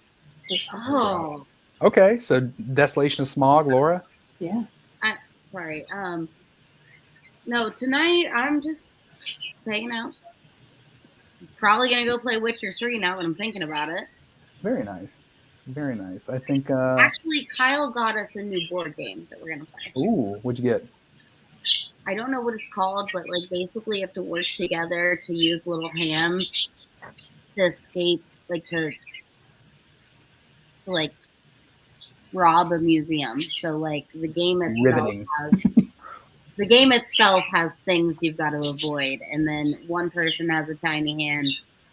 They're so good. Oh. Okay, so Desolation of Smog, Laura? Yeah. Sorry. No, tonight I'm just hanging out. Probably gonna go play Witcher 3 now that I'm thinking about it. Very nice. Very nice. I think Actually, Kyle got us a new board game that we're gonna play. ooh, what'd you get? I don't know what it's called, but like basically you have to work together to use little hands to escape, like to like rob a museum. So like the game itself has things you've got to avoid, and then one person has a tiny hand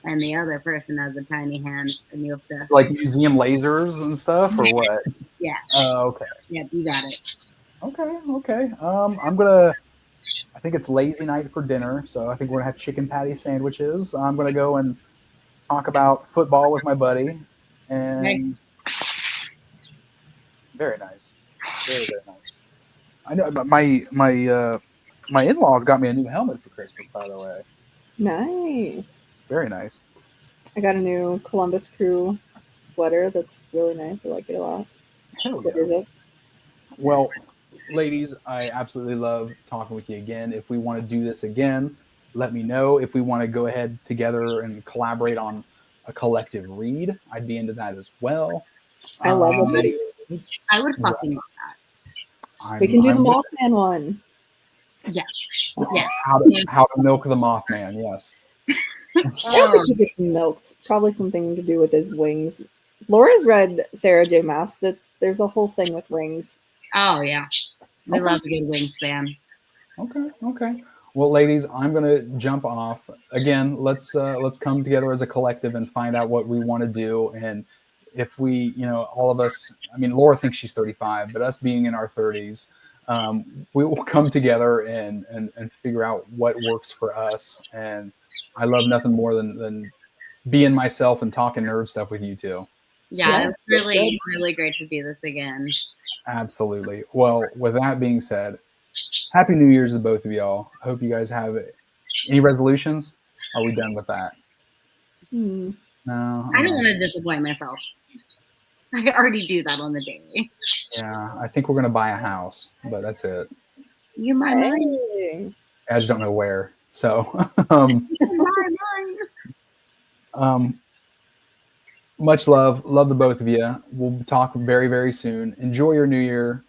and the other person has a tiny hand, and you have to Like museum lasers and stuff, or what? Yeah. Okay. Yeah, you got it. Okay. I think it's lazy night for dinner, so I think we're gonna have chicken patty sandwiches. I'm gonna go and talk about football with my buddy, and very nice, very nice. I know my in-laws got me a new helmet for Christmas, by the way. Nice. It's very nice. I got a new Columbus Crew sweater that's really nice. I like it a lot. Hell What yeah. is it? Well, ladies, I absolutely love talking with you again. If we want to do this again, let me know. If we want to go ahead together and collaborate on a collective read, I'd be into that as well. I love it. I would fucking love that. We can do the Mothman one. Yes. Yes. How to milk the Mothman, yes. I don't think he gets milked. Probably something to do with his wings. Laura's read Sarah J. Maas. There's a whole thing with rings. Oh yeah. We Okay. love a good wingspan. Okay. Well, ladies, I'm gonna jump off again. Let's come together as a collective and find out what we want to do. And if we, all of us. I mean, Laura thinks she's 35, but us being in our 30s, we will come together and figure out what works for us. And I love nothing more than being myself and talking nerd stuff with you two. Yeah, it's really, really great to do this again. Absolutely. Well, with that being said, Happy New Year's to both of y'all. I hope you guys have any resolutions. Are we done with that? No. I don't want to disappoint myself. I already do that on the daily. Yeah, I think we're gonna buy a house, but that's it. You my money. I just don't know where. So, much love the both of you. We'll talk very, very soon. Enjoy your new year.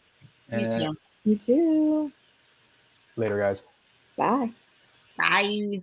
You too. Later, guys. Bye. Bye.